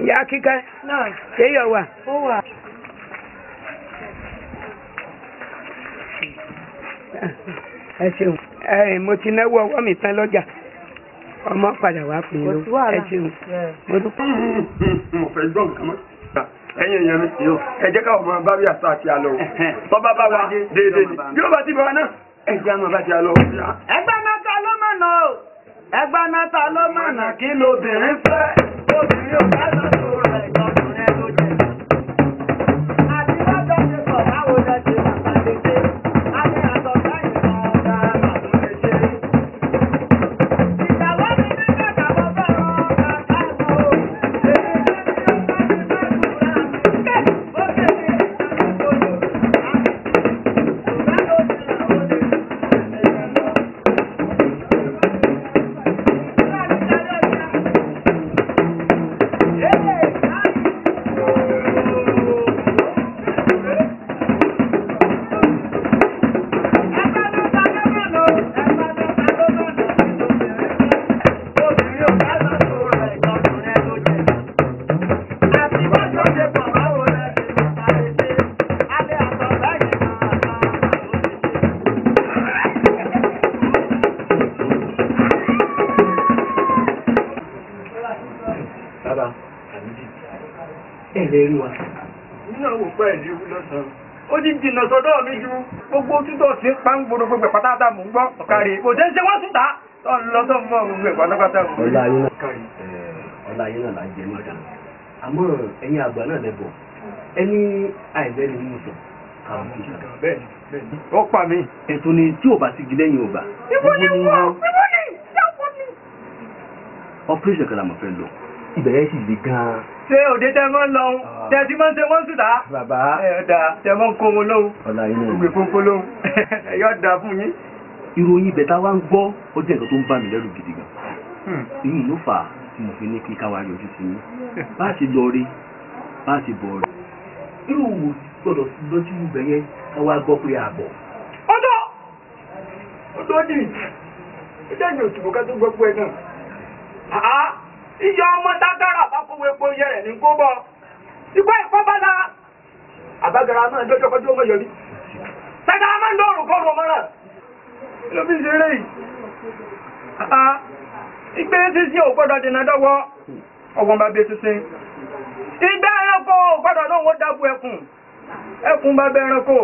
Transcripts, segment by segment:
ìyá kíkẹ́ ṣé yọ wà. ó wà. ẹ ṣeun mo ti náwó ọwọ́ mi tán lọ́jà ọmọ padà wá pè é ẹ ṣeun mo dúpẹ́. mo fẹ́ gbọ́ nǹkan mọ́ ẹ̀yin èèyàn mi ẹ jẹ́ káwọn máa bá bí àṣà àti àlọ́ tó bá bá wa déédéé ni bí ó bá ti bá wa náà ẹ jẹ́ àwọn bá ti àlọ́. ẹgbẹ́ náà ta ló mọ̀nà o ẹgbẹ́ náà ta ló mọ̀nà kí lóbìnrin fẹ́ obìnrin ò bá lọ tó rẹ̀ ìtọ́kùnrin ẹ ló jẹ. àti lọ́jọ́ ṣe pọ̀ báwo lẹ ṣe bàbá lè ṣe alẹ́ àtọ̀ sẹ́yìn kan ọ̀gá àbàbò lè ṣe. ìyàwó mi ní kàkà mo fẹ́ràn kàkà mọ́ o. ó ti jìnnà sọ́dọ̀ mi ju gbogbo títọ́ sí pàǹgbòrò gbogbo pátápátá mò ń gbọ́ ọ̀kàrí kò tẹ́ ṣe wọ́n túta tó ń lọ tó ń mọ gbogbo pátápátá. ọlá yín náà là ń jẹ níta àmọ́ ẹ̀yin àgbà náà lẹ́bọ̀ ẹni àìlẹ́ni mú sọ àwọn kì í ṣàkà. bẹ́ẹ̀ni ó pa mí. ètò ni tí ò bá ti gilẹ̀ yín ò bá. ibo ni wọ́n operation kan la mọ̀ fẹ́ lọ ìbẹ̀rẹ̀ sì le gan-an. ṣé òde tẹ mọ́ ń lọ tẹ ti máa ń ṣe wọ́n sùdá. bàbá ẹ̀ẹ́dà tẹ mọ́ ń kó wọn lóhùn. ọ̀la yín náà ìgbè kókó lóhùn ẹ̀yọ́ da fún yín. ìròyìn ibẹ̀ tá a wá ń gbọ́ ó jẹ́ nǹkan tó ń bà mí lẹ́rù gidi gan. èyí ló fà á tí mo fi ní kí káwa yọjú sí yín bá a ti lọ rí bá a ti bọ̀ rí. irú wo gbọ́dọ̀ lọ́jú ibẹ̀ yẹn káwa gbọ́ pé àbọ̀. ọdọ́ ni ìjẹ́ ìyẹn òsìkò ká tó gbọ́ pé náà. ìyá ọmọ dágàrà bá kówó epo yẹ rẹ̀ ní kó bọ́ ìgbà ìfọ́bálá àbágara náà lọ́jọ́ kọjú ọmọ yọrí tàgà máa ń lọ́rùn kọ́rù ọmọ náà ló fi ṣe eré yìí ìgbé sísí ò gbọ́dọ̀ dènà dọ́wọ́ ọgbọ̀n bá bẹ sísín ìgbé ẹranko ò gbọ́dọ̀ náà wọ́n dábú ẹkùn bá bẹ ẹranko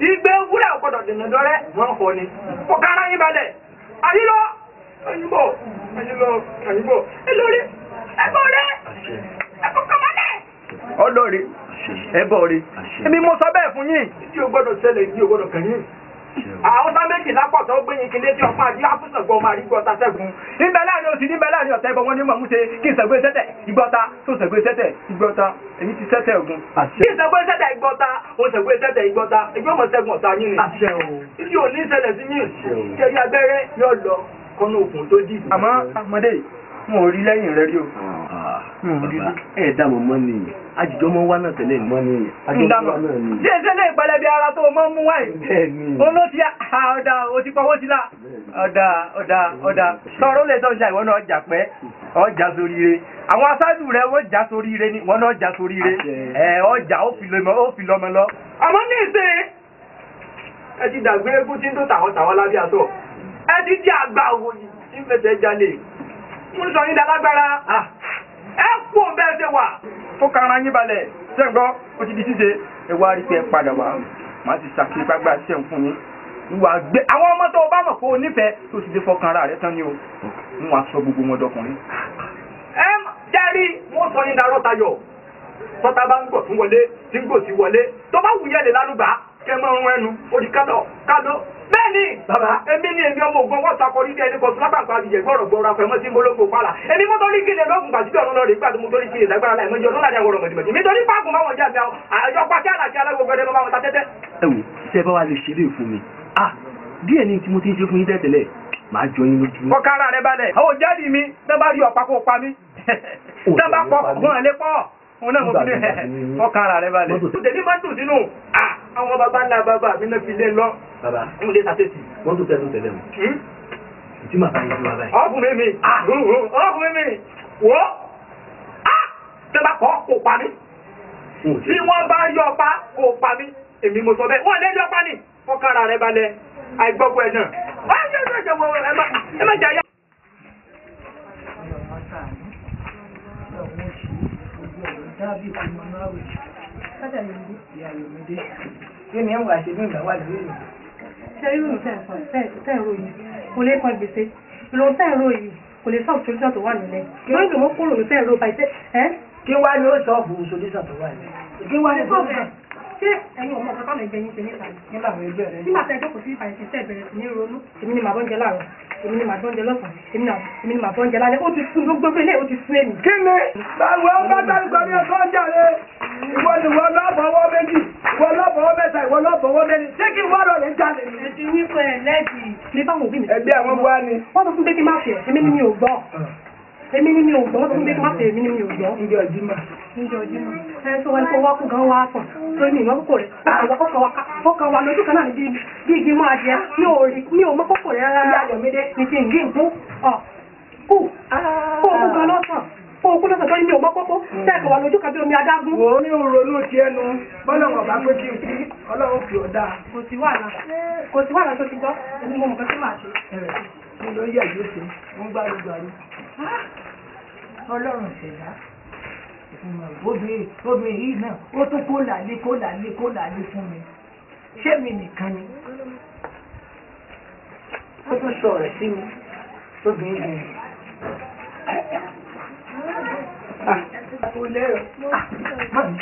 ìgbé wúrẹ́ ò gbọ́dọ̀ dènà dọ́rẹ́ wọ́n kọ́ ni kò kára yín balẹ̀ àyílọ́ àyíbọ̀ ẹlórí ẹbọ rẹ ẹkọ kọmọlẹ. ọlọrin ẹbọ rẹ èmi mo sọ bẹ́ẹ̀ fún yín tí o gbọ́dọ̀ ṣẹlẹ̀ tí o gbọ́dọ̀ kàn yín. àwọn bá méjì lápọ̀tọ́ ó gbẹ̀yìn kílé tí ọ̀pá àdí àfúsàgbọ́ ọmọ àrígbọ́ ọ̀tá sẹ́gun. níbẹ̀ láàrin oṣù níbẹ̀ láàrin ọ̀tá ẹbọ wọn ní mọ̀mú ṣe kí n sẹ̀gbẹ́ sẹ́tẹ̀ ìgbọ́ta tó sẹ̀gbẹ́ sẹ́tẹ̀ ìgbọ́ta èmi ti sẹ́tẹ̀ ògùn. kí n sẹ̀gbẹ́ sẹ́tẹ̀ ìgbọ́ta o sẹ̀gbẹ́ sẹ́tẹ̀ ìgbọ́ta ẹgbẹ́ ọmọ sẹ́gun ọ̀tá yín ni. tí o ní ṣẹlẹ̀ sí yín kẹ́rí abẹ́rẹ́ yóò lọ kọ́nà òkun tó dì. àmọ́ ọmọdé wọn ò rí lẹ́yìn rẹ rí o. ẹ dá mọ̀ mọ́ ni àjùjọ mọ́ wá náà tẹ́lẹ̀ mọ́ ni àjọpọ̀ náà ni. ṣé ìṣẹ́lẹ̀ ìpẹlẹbí ara tó mọ́ mú wáyé. olóò ti ọ̀dà o ti pọ̀wọ́ sí la. ọ̀dà sọ̀rọ̀ lè tọ́jà ìwọ náà ọjà pẹ́ ọjà sóríire àwọn aṣáájú rẹ wọ́n jà sóríire ni wọ́n náà jà sóríire ọjà ó fi lọ́mọ lọ. àmọ́ ní ìsìn ẹ ti dàgbé egún tí ń tó tàwọn lábẹ́ àtọ̀ ẹ ti di àgbà òwò yìí tí ń fẹsẹ̀ jalè mo sọ yín dalágbára ẹ kú bẹ́ẹ̀ ṣe wà tó kára yín balẹ̀ ṣẹ́gbọ́ ó ti di ṣíṣe ẹ wá rí pé ẹ padà wá màá ti ṣàkíyè gbàgbà ṣẹ́ ń fún yín ìwà gbé àwọn ọmọ tó o bá mọ̀ pé o nífẹ̀ẹ́ tó ti dé fọkàn ara rẹ tán ni o ń wá sọ gbogbo wọn dọkùnrin. ẹ jẹ́rí wọ́n sọ yín darọ́ tayọ̀ tọ́ta bá ń gbọ̀ tún wọlé tí ń gbòsí wọlé tó bá wù yẹ́ lè lálùbá kẹ́ mọ́ ọ̀run ẹnu ó di kálọ̀ bẹ́ẹ̀ni bàbá èmi ni èmi ọmọ ògbọ́n wọ́n sakọrí bí ẹni kọ tún lágbàgbà àbíyẹ gbọ́rọ̀ gbọ́ra fẹ́ mọ́ sí mbológbò pààlà èmi mo torí kí lè lọ́gùn gbàdúgbò ọ̀run lọ́rẹ̀ gbàdú mo torí kí lè lágbára láì mọ́jọ lọ́la ní àwọn ọ̀rọ̀ mọ̀dìmọ̀dì mi torí páàkùn máwọn jẹ́ àmì àjọ pàṣẹ àlàjì alágbègbè ọdẹ máwọn ta tẹ́tẹ́. ẹ wò ṣe bá wa lè ṣeré fún mi díẹ̀ ní tí mo ti ń ṣe fún yín tẹ́tẹ́lẹ̀ máa jọ yín lójú. fọkàrà rẹ balẹ̀ àwọn jẹ́rìí mi tẹ́ bá rí ọ̀pá kó pa mí tẹ́ bá pọ̀ wọ́n lè pọ̀ òun náà mo fi ní fọkàrà rẹ balẹ̀. tèmi máa ń tù sínú àwọn bàbá ńlá bàbá mi náà fi lé lọ. bàbá ń lé sàtẹ́sì. wọ́n tó tẹnu tẹ̀lé mu. tí màá bá yín fún wa báyìí. ọkùnrin mi wọ́ tẹ́ bá kọ́ kó pa mí tí wọ́n bá yọ pa kó pa mí èmi mo sọ bẹ́ẹ̀ wọ́n lé yọ pa ni fọ́kára rẹ balẹ̀ àìgbọ́kọ̀ ẹ̀ náà ẹ má jà yá. Kí ni ẹ̀wọ̀n àṣẹ ní ìgbà wà lórí rẹ̀? Ṣé irú ìtẹ̀rọ yìí kò lè kan gbèsè? Ìlò tẹ̀rọ yìí kò lè sọ́ọ̀bù solúsọ̀ tó wà nílẹ̀. Lórí ìgbìmọ̀ kúrò ní tẹ̀rọ báyìí tẹ́. Kí wá ní ó sọ́ọ̀bù solúsọ̀ tó wà nílẹ̀? Kí wá ní sọ́ọ̀bù? Ṣé ẹ̀yin ọmọ ọ̀gá táwọn ẹgbẹ́ yín ṣe níta ni? Nígbà wo ẹgbẹ́ rẹ̀? Nígbà tẹ́ jókòó sí ìfàyè tẹ́ bẹ̀rẹ̀ sí ní ronú. Èmi ni màá bọ́ oúnjẹ láàárọ̀. Èmi ni màá bọ́ oúnjẹ lọ́sàn-án. Èmi ni màá bọ́ oúnjẹ lálẹ́. Ó ti sún gbogbo ilé ó ti sún èmi. Kí ni? Báwo ó bá dárúkọ ní ẹ̀kọ́ ọjà rẹ̀? Ìwọ ni wọ́n lọ́bọ̀wọ́ méjì, ìwọ lọ́bọ̀wọ́ mẹ́ta, ìwọ lọ́bọ̀wọ́ mẹ́rin. Ṣé kí wọ́n lọ lè jalè ni? Ẹ ti wí pé ẹlẹ́dì ní báwọn òbí mi. Ẹgbẹ́ àwọn wá ni. Wọ́n sọ fún pé kí n má fẹ́ èmi ni mi ò gbọ́. Èmi ni mi ò gbọ́. Wọ́n sọ fún pé kí n má fẹ́ èmi ni mi ò gbọ́. Ǹjẹ́ ọdúnmọ̀? Ǹjẹ́ ọdúnmọ̀? Ẹ tó wá ní kó wá kú gan wá sàn. Torí mi ìmọ̀ kókò rẹ̀. Ọkàn wa lójú kan náà ní bí igi mọ́ adìẹ. Mi ò mọ kókò rẹ̀ rárá. Ìyá Ayọ̀mídé. Ní ti ìgbín fún kú. Kó o kú gan lọ́sàn. Kó o kú lọ́sàn tó ní mi ò mọ kókó. Tẹ́ẹ̀kọ̀ wa lójú kan bí omi adágún. Wò ó ní ronú ti ẹnu. Bọ́lá wọn bá pé kí n kú, Ọlọ́run fi ọ̀dà. Kò sí wàhálà tó ti gbọ́. Èmi mo mọ̀ pé kí màá ṣe. Mo lọ yẹ̀ yóò ṣe, wọ́n gbárùgbàrù. Ọlọ́run ṣẹ̀dá. Obìnrin yìí náà, ó tún kó làlé fún mi. Ṣé mi nìkan ni? Ó tún sọ ọ̀rẹ́ sí mi. Obìnrin yìí. Kò lérò. Mọ̀mí,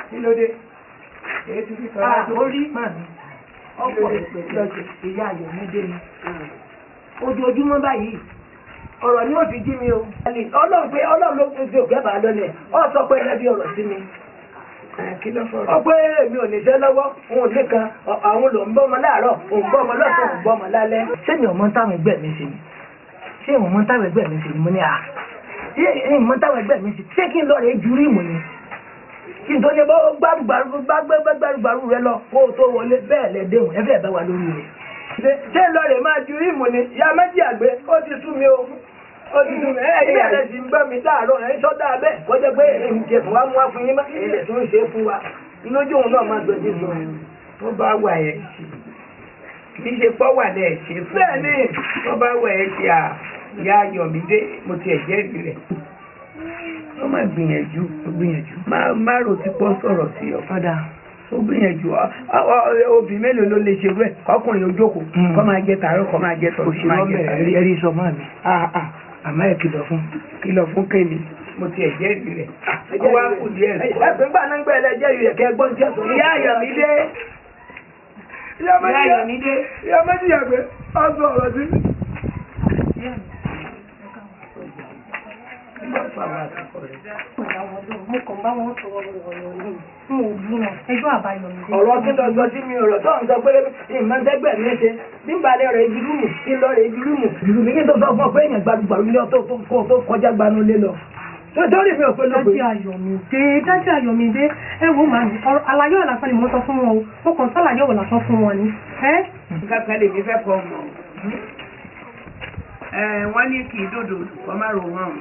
kí ló dé? Èyí ti fi sọ̀rọ̀. Orí mọ̀mí. Ọ̀pọ̀ ìpèsè ìyá Ayọ̀mídé ni. Ojoojúmọ́ báyìí. Ọ̀rọ̀ ni ó fi jí mi o. Ọlọ́run ló fi òkè bàá lọ́lẹ̀. Ó sọ pé ẹbí ọ̀rọ̀ sí mi. Kí ló fọ̀rọ̀? Ó pé èmi ò ní fẹ́ lọ́wọ́, òun ò ní kan, àwọn ló ń bọ́ ọmọ láàárọ̀, òun bọ́ ọmọ lọ́sàn, òun bọ́ ọmọ lálẹ́. Ṣé mi ò mọ táwọn ẹgbẹ́ mi ṣe ni? Ṣé ìwọ̀n mọ táwọn ẹgbẹ́ mi ṣe ni? Mo ní à. Ṣé ìwọ̀n mọ táwọn ẹgbẹ́ mi ṣe? Ṣé kí n lọ rẹ̀ ju ríìmù ni? Kí n tó ṣe bọ́ gbárùgbàrú rẹ lọ, kó o tó wọlé bẹ́ẹ̀ lẹ déhùn, ẹ fẹ́ bá wa lórí rẹ̀. Ṣé lọ rẹ̀ máa ju ríìmù ni? Ìyá méjì àgbẹ̀, ó ti sú mi o. Ó ti dùn ẹ̀yìn ẹ̀rẹ́ ti ń gbọ́ mi láàárọ̀ ẹ̀ sọ́dá abẹ́ kọjá pé ìjẹ fún wa mú wá fún yín má ilẹ̀ tó ń ṣe fún wa lójú òun náà máa gbẹ̀dẹ̀ sọ. Wọ́n bá wà ẹ̀ ṣe. Kì í ṣe pọ́ wà lẹ̀ ṣe fún mi. Bẹ́ẹ̀ni. Wọ́n bá wà ẹ̀ ṣe Ìyá Ayọ̀mídé mo ti ẹ̀jẹ̀ rí rẹ̀. Wọ́n máa gbìyànjú. Má rò tí pọ́ sọ̀rọ̀ sí ọ. Padà. Ó gbìyànjú obì mélòó ló lè ṣerú ẹ̀ kọkùnrin ojókòó kọ́ máa jẹ tààrọ̀ kọ́ máa jẹ tọ̀sí máa jẹ tààrọ̀. Ẹ̀rí sọ máa mi. Àmọ́ ẹ̀ kìlọ̀ fún kémi mo ti ẹ̀jẹ̀ rí rẹ̀. Ó wá kù díẹ̀ sí. Ẹgbẹ́ gbà náà ń gbẹ́ ẹlẹ́jẹ́ rí rẹ̀ kẹ́ gbọ́n tí ẹ̀sọ́. Ìyá Ayọ̀mídé. Ìyá méjì àgbẹ̀ ọ̀sọ̀ ọ̀rọ̀ sí. Mo kàn bá wọn sọ̀rọ̀ ọ̀rọ̀ yìí. Mo ò bí wọn. Ẹjọ́ Àbáyọ̀mídé. Ọ̀rọ̀ tí lọ sọ sí mi ọ̀rọ̀ tó ń sọ pé ìmọ̀tẹ́gbẹ̀ mi ṣe nígbàlẹ̀ rẹ̀ ìdúrúmù kí lọ rẹ̀ ìdúrúmù. Ìdúrúmù kí n tó sọ fún ọ pé èèyàn gbàgbàrú lé tó kọjá gbanú lé lọ. Torí mi ò pé lópe. Dájú Ayọ̀mídé, ẹ wo màá ní àlàyé ọ̀la fẹ́ ni mo sọ fún wọn o. Mo kàn sálàyé ọ̀la sọ fún wọn ni. Nǹkan lè mi fẹ́ kọ́ ọmọ. Wọ́n ní kì í dòdò kọ́ má ro wọn.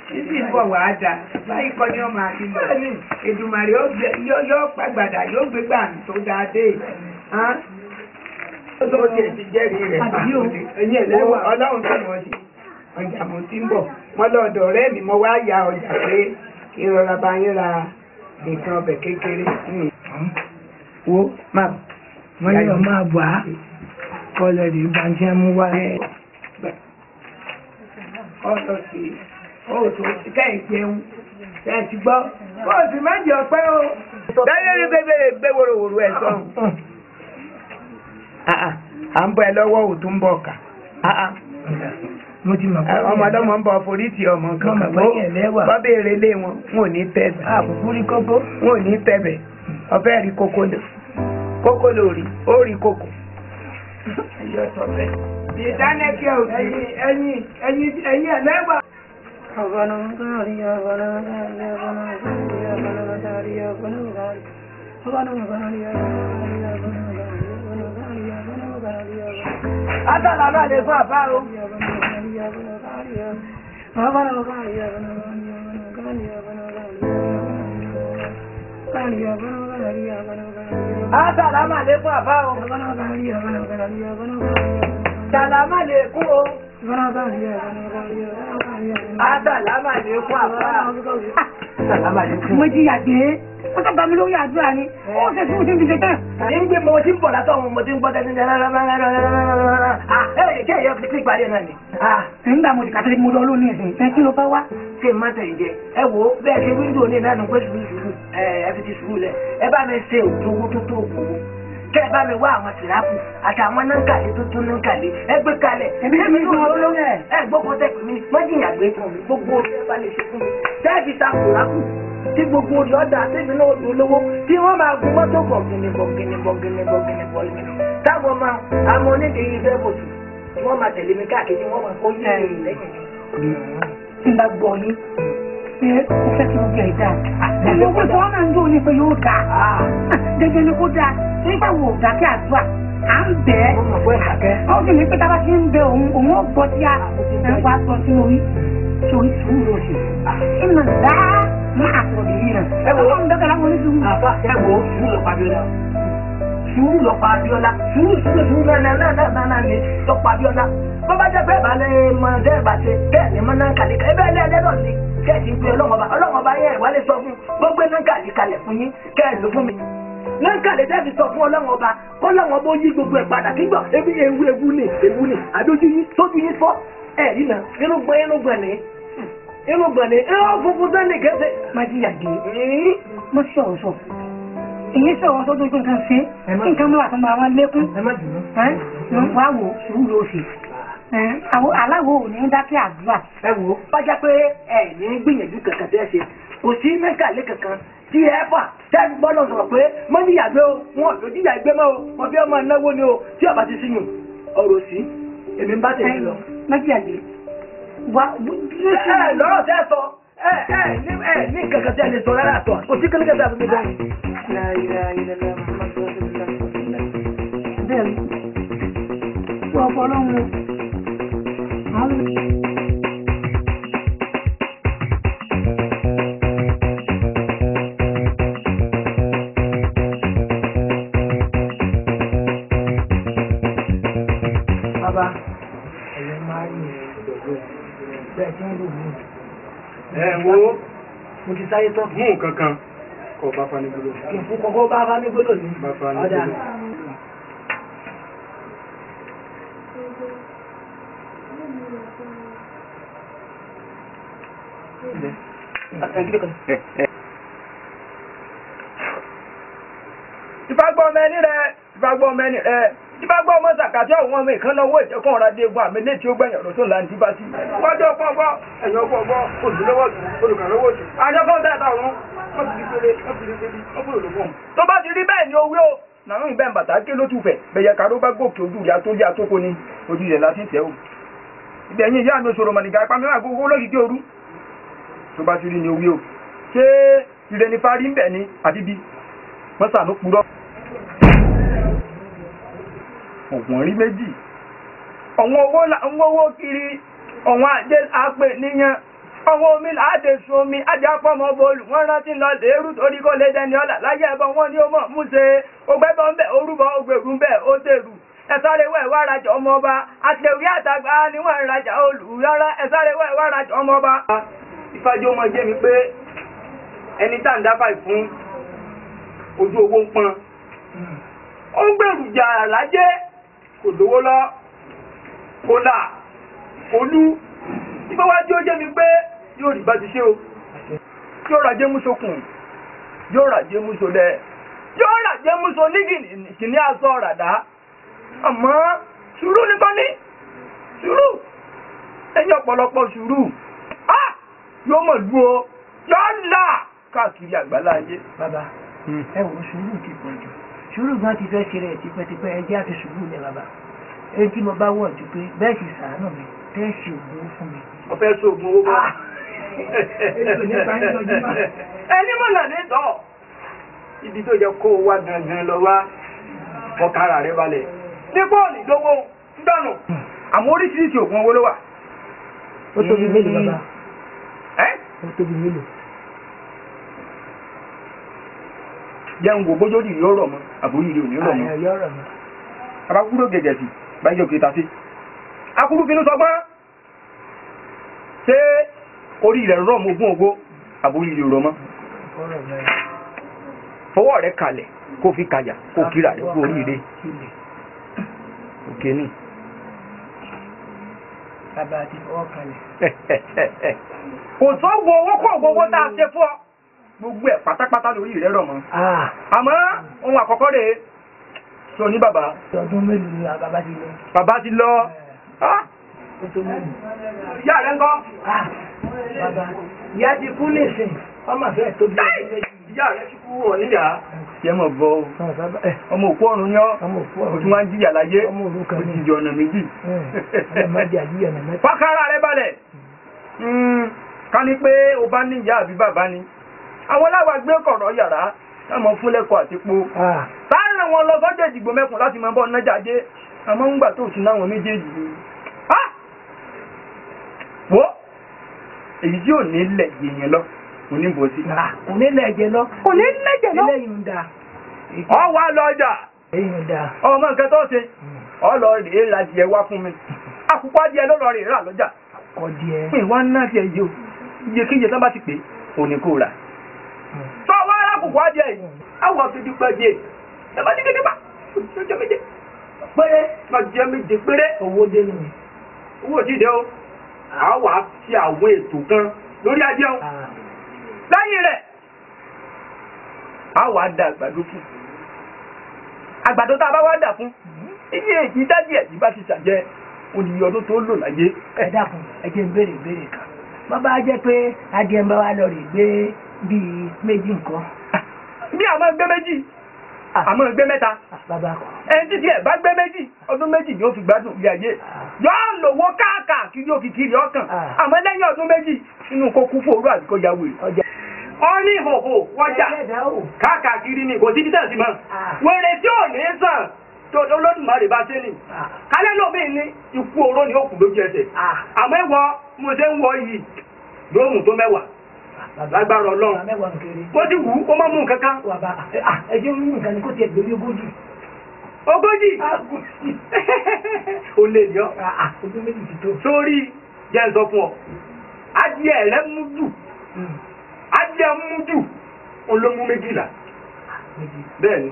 Títí ń bọ̀ wá dà báyìí kọ́ ni ọmọ àti lọ. Èdùmàrè yóò pàgbàdà yóò gbé gbà tó dáa dé. Ó tó tiẹ̀ ti jẹ́rìí rẹ̀ ẹ̀yìn ẹ̀lẹ́wà Ọlọ́run tó mọ̀ sí. Ọjà mo ti ń bọ̀. Wọ́n lọ́dọ̀ ọ̀rẹ́ mi mo wá ya ọjà pé kí n rọra bá yín ra nǹkan ọbẹ̀ kékeré. Wo máa wọ́n ní ọmọ àbọ̀ á kọlẹ̀ rí bàjẹ́ mú wá. Ọ̀sọ̀ sí oṣù kẹ́yìn jẹun ẹ̀ ti gbọ́. Oṣù méjì ọ̀pẹ́ o. Bẹ́ẹ̀ ni gbé wòròwòrò ẹ̀ sọ̀rọ̀. À ń bọ̀ ẹ lọ́wọ́ òtún ń bọ̀ kà. Mo ti mọ̀ pé ọmọ ọlọ́mọ ń bọ̀ forí ti ọmọ kankan. Wọ́n béèrè lé wọn ò ní tẹ̀bẹ̀. Àbùkù rí kókó. Wọn ò ní tẹ̀bẹ̀. Ọbẹ̀ rí kókó lò. Kókó lórí, ó rí kókó. Ẹyọ sọ bẹ́ẹ̀. Ìdánẹ́kẹ́ òsì. Ẹyin ẹlẹ́wà. Átàlà máa lè fún àbá o. Assalamu alaikum àbá o. Assalamu alaikum o. Assalamu alaikum àbá. Mo jí yàgbé. Ó tó bá mi lórí àdúrà ni. Ó ṣe fún mi ṣe tán. Ní gbé mo ti ń bọ̀ látọ̀ àwọn ọmọdé ń gbọ́ tẹ́tí kí ẹ̀yọ́ fi sí ìpàdé náà ni. Nígbà mo ti kàtàkì mo lọ lónìí ẹ̀sìn. Kí ló bá wá? Ṣé má tẹ̀ ìjẹ? Ẹ wo bẹ́ẹ̀ ṣe wíńdò ní ìlànà pé sùúrù ẹ fi ti sùúrù lẹ̀. Ẹ bá mi ṣe òjò owó tó tó òkòwò. Kẹ́ ẹ bá mi wá àwọn tìrápù àtàwọn náǹkàlẹ̀ tó tó náǹkàlẹ̀. Ẹ gbé kalẹ̀. Èmi ní ìlú olóyè. Ẹ gbọ́kọ̀ tẹ̀ pé mi wọ́n jìyà gbé fún mi. Gbogbo orí ẹ bá lè ṣe fún mi. Ṣẹ́ẹ̀fì ta kòrákù tí gbogbo orí ọ̀dà tẹ́mi náà dùn lówó tí wọ́n máa gun mọ́tò bọ̀gìnì. Táwọn máa àmọ́ onídìrí iṣẹ́ bòtù tí wọ́n máa tẹ̀lé mi káàkiri wọ́n máa kó yẹ́ ẹ̀yìn lẹ́yìn mi. Tí n bá gbọ́ yín, ṣé o fẹ́ kí gbogbo ẹ̀ dáa? Ẹ̀sìn pé wọ́n máa ń dún ní pé yóò dáa. Gẹ́gẹ́ ni kó dáa. Nígbà wo ọ̀gá kí àdúrà? À ń bẹ̀ ẹ́. Ó sì ní pé tábà ti ń bẹ òun ó gbọ́ sí wá sọ sí orí. Sórí sùúrù òsì. Ìnà dáa ní àtọ̀lẹ̀ yìí náà. Ẹ wo ń dọ́kẹ́ láwọn oníṣòwò. Àfa ẹ wo sùúrù lọ pa Abíọ́lá. Sùúrù lọ pa Abíọ́lá. Sùúrù náà ni lọ pa Abíọ́lá. Bó bá jẹ́ pé ìbálẹ̀ mọ ọjọ́ ìbàṣẹ bẹ́ẹ̀ ni mo náà kàlẹ́ ẹ bẹ́ẹ̀ lẹ́ẹ̀dẹ́ náà ni kẹ́ẹ̀sì ń pe ọlọ́mọba yẹn ìwálé sọ fún gbogbo náà kàlẹ́ kalẹ̀ fún yín kẹ́ẹ̀ ló fún mi. Náà kàlẹ́ dẹ́bi sọ fún ọlọ́mọba ọlọ́mọba ó yí gbogbo ẹ̀ padà kígbọ̀ ewu ni àdójú yín tójú yín fọ́ ẹ̀rí náà irúgbọ̀n ni ẹ̀rọ funfun tó ní kẹsẹ̀. Má jí yàgbé. Mo ṣe ọ̀rọ̀ sọ. Èyí sọ̀rọ̀ tó dójú nǹkan ṣe. Nǹkan mọ́ àtúnbà wọn lékún. Ẹ má dùn ún. Wá wò sùúrù ló ṣe. Àwọn aláwo ò ní dákẹ́ àdúrà. Ẹ wò ó bá jẹ́ pé ẹ ní gbìyànjú kankan tẹ́ ṣe kò sí mẹ́kàlẹ́ kankan tí ẹ fà tẹ́lú gbọ́dọ̀ sọ̀rọ̀ pé mọ́ níyàgbé o wọn ò lójú ìyàgbé mọ́ o wọn bí ọmọ náwó ni o tí ọba ti síyùn ọ̀rọ̀ sí èmi ń bá tẹ̀lé lọ. Má jí yàgbé. Lọ́rọ̀ tẹ́ sọ ní kankan tẹ́ lè sọ rárá sọ kò sí kílíkẹ́ tẹ́ àtúndé bẹ́ẹ̀. Bẹ́ẹ̀ni, wọ́n ọ̀pọ̀ ọlọ́run Bàbá, ẹ̀yẹ máa ń yìn ìdọ̀gbẹ́ bẹ́ẹ̀ tí wọ́n lò mú. Ẹ wo Mo ti sáyé tán. mú kankan kọ bá fanigbolo. Kì í fún kọ́kọ́ bá fanigbolo ní. Bá fanigbolo. Ọ̀dà. Ìfagbọ́ ọmọ ẹni rẹ̀. Ìfagbọ́ ọmọ sàkàtì àwọn ọmọ ìkànnàwó ìjẹ́kùn ọ̀rọ̀ adégun àmì létí ó gbẹ̀yàn lọ tó là ń díbá sí. Wájọ́ pọ́npọ́, ẹ̀yọ́ pọ́npọ́, olùdílọ́wọ́ olùkànlọ́wọ́ òṣù. Àjọkọ́ tẹ́ẹ̀ta ọ̀run, wọ́n ti di péré, wọ́n ti di péré, wọ́n fún olùkọ́. Tó bá ti rí bẹ́ẹ̀ ni owó o. Nàrún ìbẹ́ bàtà ké ló tún fẹ̀. Bẹ̀yẹ kàró bá gòkè ojú ìyá tó yá tó kó ni ojú rẹ̀ láti tẹ̀ o. Ìgbẹ̀yìn ìyá mi òṣòro mọ̀nìgà ipá mi wà gbogbo lókìkí òru. Tó bá ti rí ni owó o. Ṣé ìrẹ́ ni parí ń bẹ̀ ni àbíbí? Wọ́n sànú purọ́. Ògùn rí méjì. Ọ̀wọ́n owó kiri, ọ̀wọ́n àjẹ́ àpè níyàn. Ọwọ́ omi láàdé sun omi, ajá pọ́mọ bọ́ọ̀lù, wọ́n rántí lọ lérú torí kó lé dẹni ọ̀là láyé ẹbọ wọn ni ó mọ̀ mú ṣe. Ògbẹ́bọ̀ ń bẹ̀, orúbọ ògbèrú ń bẹ̀, ó tèrú. Ẹ̀sáré wẹ̀ wá rajà ọmọ ọba, àtẹ̀wé àtàgbà ni wọ́n rajà olù rárá, ẹ̀sáré wẹ̀ wá rajà ọmọ ọba. Ìfájú ọmọ jẹ́ mi pé ẹni tá ń dábàá fún ojú owó ń pọn. Ó ń gbèrú jà lájẹ́, kò lówó lọ, kò là, kò lú. Ìfọwájú ó jẹ́ mi pé yóò rí bá ti ṣe o. Yóò ràjẹ́ mú sókùn, yóò ràjẹ́ mú sólẹ̀, yóò ràjẹ́ mú só ní kìíní aṣọ ràdá. Àmọ́ sùúrù nìkan ní sùúrù ẹ̀yìn ọ̀pọ̀lọpọ̀ sùúrù. Yóò mọ̀ lú o, yóò là káàkiri àgbálá ayé. Bàbá, ẹ wo sùúrù ti pọ̀ jù. Sùúrù gan ti fẹ́ ṣe rẹ̀ tipẹ́tipẹ́ ẹ jẹ́ àfi sùúrù lẹ̀ bàbá. Èyí tí mo bá wọ̀ ju pé bẹ́ẹ̀ sì ṣàánú mi, tẹ́ ṣe ògùn owó fún mi. Ọ̀fẹ́ sóògùn owó bá. Ẹni mọ̀nà ní tọ́. Ibi tó yẹ kó wá gangan lọ wá ọkàrà rẹ balẹ̀. Ní bọ́ọ̀lì lówó ń dànù. Àwọn oríṣiríṣi ògùn owó ló wà. Ó tóbi mélòó bàbá? Ẹ́? Ó tóbi mélòó? jẹun wò bójú òdì yóò rọ̀ mọ́ àbórí rẹ̀ ò ní rọ̀ mọ́. abakúrò gẹ̀gẹ̀ sí báyìí òkè ta sí. akúrú finú sọgbọ́n ṣé orí rẹ̀ rọ̀ mọ́ ogún ògbó àbórí rẹ̀ rọ̀ mọ́. fọwọ́ rẹ̀ kalẹ̀ kó fi kàyà kó kíra rẹ̀ kó orí rẹ̀ òkè ní. bàbá àti fọwọ́ kalẹ̀. kò sọ́gbọ̀ owó kọ́ gbogbo tá a ṣe fún ọ gbogbo ẹ̀ pátápátá lórí rẹ̀ rọ̀ mọ́. àmọ́ ohun àkọ́kọ́ rèé sọ ní bàbá. ọdún mélòó ni bàbá ti lọ. bàbá ti lọ. ìyá rẹ̀ ń kọ́. bàbá ìyá ti kú nísìn ọmọ fẹ́ tó bí ọdún méjì. ìyá rẹ̀ ti kú ọ̀ níyà. kí ẹ mọ̀ bọ́ ọmọ òkú ọ̀run yọ òtún wá ń jìyà láyé òjijì ọ̀nà méjì. fákàrà rẹ̀ balẹ̀ ká ní pé o bá ní ìyá àbí bàbá ni àwọn aláwa gbé kọ̀rọ̀ yàrá táwọn fún lẹ́kọ̀ọ́ àti po táwọn àwọn lọ sọ́jà ìdìgbò mẹ́kùn láti máa bọ́ nájà dé àmọ́ ń gbà tó tún náwọn méjèèjì ni. wo èyí tí ò ní lẹ̀ yèèyàn lọ kò ní bọ̀ sí. kò ní lẹ̀jẹ̀ lọ. kò ní lẹ̀jẹ̀ lọ. eléyìí ń da. ọ wá lọ́jà. eléyìí ń da. ọmọ nǹkan tó ṣe ọ lọ rèé ra adìẹ wá fún mi àkùkọ adìẹ ló lọ rèé rà lọ́jà. ọdìẹ. ìwà náà ti ẹ̀ yìí o iyekíye tán bá ti pè é òní kò rà. tọ́ wá arákùnkùn adìẹ yìí àwọn afẹ́jú pẹ́ díẹ̀ ẹ bá ní kéde pa ọjọ́ méje péré ọjọ́ méje péré. owó dé nù. owó ti dé o a wà sí àwọn ètò kan lórí adìẹ o lẹ́yìn rẹ̀ a wà dá àgbàdo fún àgbàdo tá a bá wá dà fún iye èyí dájú ẹ̀yìn bá ti ṣàjẹ́ òní ọdún tó lò láyé. ẹ dákun ẹ jẹ́ ń béèrè kan bàbá jẹ́ pé adìẹ ń bá wa lọ rè gbé bíi méjì nǹkan. bí àmọ́ gbé méjì àmọ́ gbé mẹ́ta ẹni títí ẹ̀ bá gbé méjì ọdún méjì ni ó fi gbádùn ilé ayé yóò lówó káàkiri òkìkiri ọkàn àmọ́ lẹ́yìn ọdún méjì nínú kó kú fòrú àti kó yàwó rẹ̀. ọ ní ìhòhò wọjà káàkiri ni kò sí títẹ̀ sí mọ́ wèrè tí ò ní sàn tó Olódùmarè bá ṣe ni kálẹ̀ lómi ní ikú oró ni ó kù lójú ẹsẹ̀ àmọ́ ìwọ mo ṣe ń wọ yìí yóò mú tó 10 lágbára Ọlọ́run mo ti wù ú kó má mú kankan. ẹjẹ ń mú nǹkan ni kó tiẹ̀ gbé 40. 40 o lè yọ ọdún méjì ti tó. sórí jẹ́ ń sọ fún ọ adìẹ rẹ mú jù adìẹ mú jù olómú 12 bẹ́ẹ̀ ni.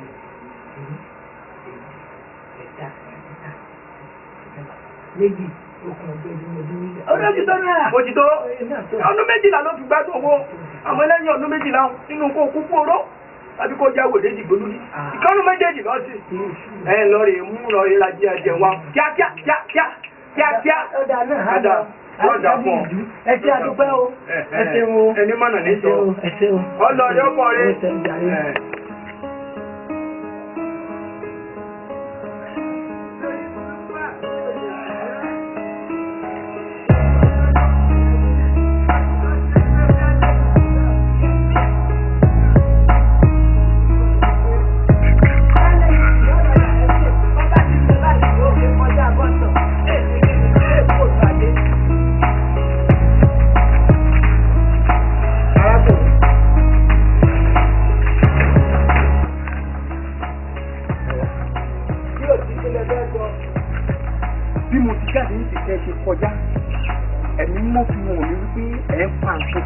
méjì okùn ọdún òjìtó ọdún 12 ló fi gbádùn owó àwọn ẹlẹ́yìn ọdún 12 nínú kó kú fóró tàbí kó jáwé léjì gbólúrí ìkọ́nù méjèèjì lọ sí ẹ lọ rè mú lọ rí lajẹ ẹjẹ wọn kíákíá ọjà fún ọ ẹ ṣe àdúpẹ́ o ẹ ṣeun ẹni mọ̀nà ní sọ ọlọ́ọ̀dẹ́ ọkọ rẹ. bí mo ti jáde ní ìṣẹ́ ṣe kọjá ẹ̀mí mọ́ fi hàn mí wípé ẹ̀ ń fa nǹkan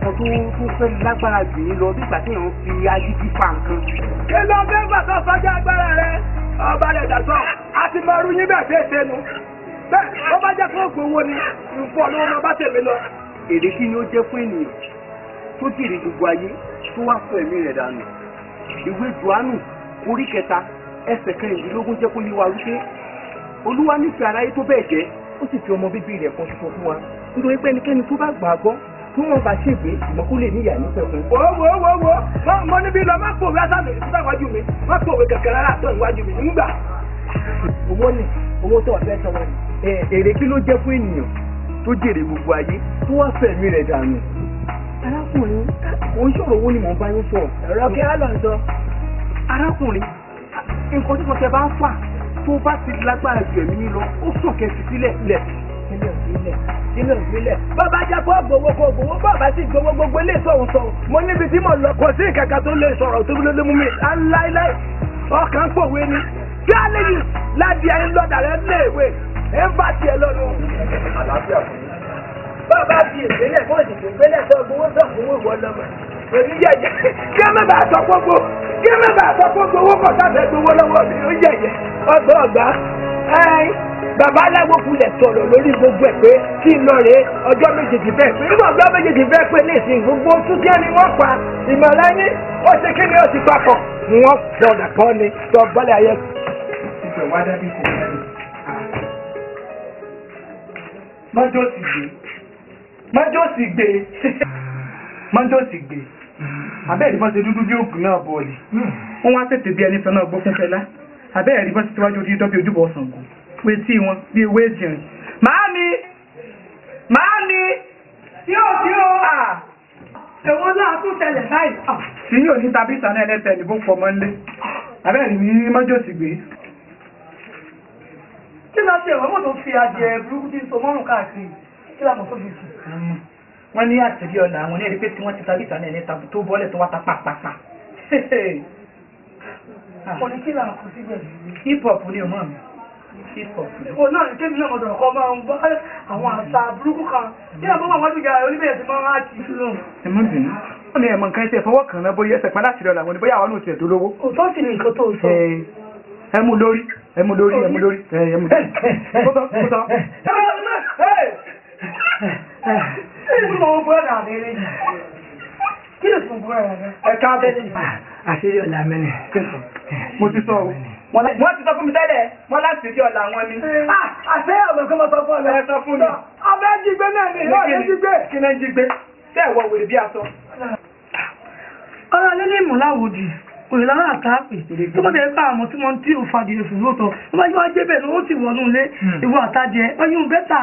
tó fẹ́ lágbára jù yín lọ bí ìgbà tí èèyàn fi agídí fa nǹkan. kí ló fẹ́ gbà tó sọjá agbára rẹ ọba rẹ̀ dàgbọ́ a ti máa rú yín bẹ́ẹ̀ fẹ́ ṣe nu bẹ́ẹ̀ ó bá jẹ́ fún ògùn owó ni nǹkan olówó máa bá tèmi lọ. èrè kí ni ó jẹ́ fún ènìyàn tó jèrè gbogbo ayé tó wá fún ẹ̀mí rẹ̀ dànù. ìwé Jòhánù orí 3 ẹsẹ̀ 16 jẹ́ kó yé wa wípé Olúwa nífẹ̀ẹ́ aráyé tó bẹ́ẹ̀ gẹ́ ó sì fi ọmọ bíbí rẹ̀ kan ṣoṣo fún wa nítorí pé ẹnikẹ́ni tó bá gbà á gbọ́ tí wọ́n bá ṣègbè ìmọ̀ kó lè níyà nípẹ̀kun. wo mo níbi lọ má pòwe asáàlù ìdílé iwájú mi má pòwe kẹ̀kẹ́ rárá tó iwájú mi nígbà. owó tó ọ̀fẹ́ sọ̀rọ̀ ni. èrè kí ló jẹ́ fún ènìyàn tó jèrè gbogbo ayé tó wá fẹ̀mí rẹ̀ dànù. arákùnrin kò ń ṣòro owó ni mò ń bá yín sọ. ẹ̀rọ kí á lọ sọ. arákùnrin nǹkan tí mo tẹ bá ń fà tó bá ti lágbára jù ẹ̀mí lọ ó sàn kẹsì sílẹ̀. sínú ìpínlẹ̀ bàbá jẹ́ kó gbowó bàbá sì gbowó gbogbo ilé sọ̀rọ̀ mo níbi tí mo lọ kò sí ìkẹ̀kẹ́ tó lè sọ̀rọ̀ tó lè mú mi láíláí ọkàn pòwe ni kí á lè yìn láti ẹyin lọ́dà rẹ léèwé ẹ ń bá tiẹ̀ lọ́nu. bàbá fi ìpínlẹ̀ fún ìdìbò ìpínlẹ̀ tó gbowó tó gbowó ìwọ lọ́mọ èmi yẹ̀yẹ̀ kí ẹ má bàa sọ gbogbo owó kọ̀ sáfẹ́ gbowó lọ́wọ́ mi ó yẹ̀yẹ̀ ọgbà bàbá aláwo kulẹ̀ sọ̀rọ̀ lórí gbogbo ẹ̀ pé kí n lọ rè ọjọ́ méjèèjì bẹ́ẹ̀ pé nígbà ọjọ́ méjèèjì bẹ́ẹ̀ pé nísìnyí gbogbo túkẹ́ ni wọ́n pa ìmọ̀lá yín ó ṣe kí ni ó ti papọ̀ wọ́n sọ̀rọ̀ kan ni sọ bọ́lẹ̀ ayé. mọ́jọ́ sì gbé abẹ́ẹ̀rí bọ́n ṣe dúdú bí ògùn náà bọ̀ọ̀lì wọ́n wá tètè bí ẹni fẹ́ náà gbọ́ fún fẹ́lá abẹ́ẹ̀rí bọ́n ṣe tíwájú orí dọ́bí ojúbọ Ṣàngó pé tí wọn bí ewé ìjìnrìn màámi tí ó èwo náà tún tẹlẹ̀ báyìí tí yóò ní tàbí ìtànà ẹlẹ́tẹ̀ ní bó fọmọ ńlé abẹ́ẹ̀rí ní mọ́jọ́ sì gbé. kí ló ṣe ìwọ́n tó fi adìẹ burúkú tí ń so mọ́rùn káàkiri kí làmọ́ tó fi sùn. wọ́n ní àtẹ̀lé ọ̀la àwọn ní ẹ̀rí pé tí wọ́n ti tàbí ìtànà ẹlẹ́tà tó bọ́lẹ̀ tó wá ta pàpàpà. mo ní kí làwọn kò síbẹ̀. hip hop ni ọmọ mi. Ìwọ náà ní kémi náà mọ̀dọ̀ ọkọ̀ máa ń bá àwọn àṣà burúkú kan. Kí ló bá wọn dùgbà oníbẹ̀rẹ̀ tí máa ń ráàtì. Ẹ̀mọ́ bìnú. Wọ́n ní ẹ̀mọ̀ nǹkan ẹsẹ̀ fọwọ́ kan náà bóyá ẹsẹ̀ padà sílẹ̀ làwọn oníbóyá àwọn òṣèlú tó lówó. Òótọ́ sì ni nǹkan tó sọ. Ẹmu lórí. Ẹmu lórí. Kí ló fún búrọ̀ rẹ̀? Ẹ káàbọ̀. Àṣírí ọ̀la mẹ́rin. Mo ti sọ o. Wọ́n ti sọ fún mi tẹ́lẹ̀, wọ́n láti rí ọ̀la wọn ni. Àṣẹ ọ̀gbọ̀n kí wọ́n sọ fún ọ̀la. Ẹ sọ fún mi. Ọbẹ̀ jígbé náà ni ìlú ọ̀dẹ́ jígbé. Kí náà jígbé? Ṣé ẹ̀wọ̀ wèrè bí aṣọ? Ọ̀rọ̀ lílé ìmúláwòdì, òye lára àtàpè. Tó bá tẹ̀lé pa àwọn tí wọ́n tí ò fàdìyẹ fún lóòótọ́. Wọ́n bá yọ ajé bẹ́ẹ̀ ni wọ́n sì wọnú ilé. Ìwọ àtàjẹ, wọ́n yún bẹ́tà.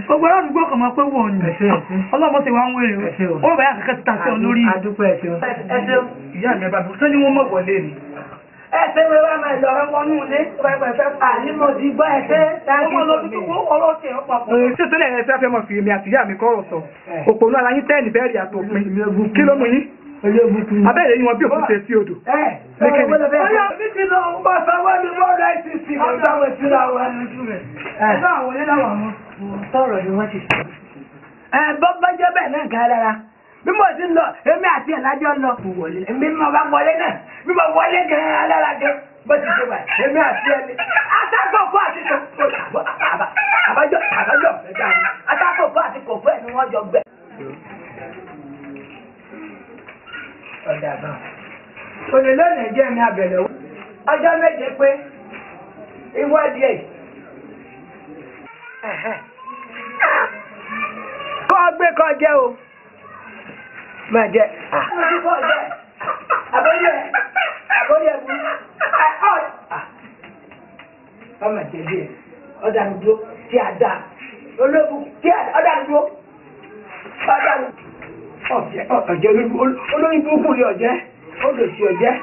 Gbogbo ará àdúgbò kan máa pé wọ̀ ni. Ọlọ́mọ ti wá ń wèrè o. Ó bá yà kẹ́kẹ́ ti ta sí ọ lórí. Ìyá mi bá bú sẹ́ni wọ́n mọ̀ wọlé ni. Ẹ̀sẹ̀ wẹ́wẹ́ wá máa lọ wọnú ilé. Ànímọ̀ ti gbọ́ ẹ̀sẹ̀. Ọmọ lọ́dún tó kó ọlọ́sẹ̀ ọ̀pàpọ̀. Ṣé tó lẹ́yìn ẹ̀fẹ́ fẹ́ mọ̀ fi èmi àti ìyá mi kọ́rọ̀ sọ? Òpònú ara yín tẹ́ẹ̀nì bẹ́ẹ̀rì àtòpin. Kí ló mú yín? Abẹ́rẹ́ yín wọn bí òkú ṣe sí odò. Ọyọ́ mi ti lọ ń bá sáwọ́ ní bọ́ọ̀lù ICC ọ̀dáwọ̀ síra wa lójú rẹ̀. Ẹ̀bá àwọn oníláwọ̀ àwọn sọ̀rọ̀ ni wọ́n ti sọ. Bọ́ jẹ́ bẹ́ẹ̀ náà gan rárá. Bí mo ti ń lọ, èmi àti ẹ̀lájọ́ lọ. Èmi mo bá wọlé náà. Bí mo wọlé gan alára gan. Bó ti ṣe wà, èmi àti ẹni. Atákòkò àti kòkó àbájọ ẹ̀dá ni. Atákòkò àti kòkó ẹ̀ ni wọ́n jọ gbẹ. Ọ̀dà gan. Olè lónìí jẹ́ mi abẹ̀rẹ̀ wò. Ọjọ́ méje pé ìwádìí ẹ̀. Kọ́ gbé kọ́ jẹ́ o. Máa jẹ́. Kọ́ jẹ́. Àbóyẹ bu. Ọmọ ìjẹ́bí ẹ̀. Ọ̀dà àdúgbò tí a dá. Olóògùn tí a dá. Ọ̀dà àdúgbò. Ọ̀jẹ̀ olórí burúkú ni ọ̀jẹ́. Ó lè ṣe ọ̀jẹ́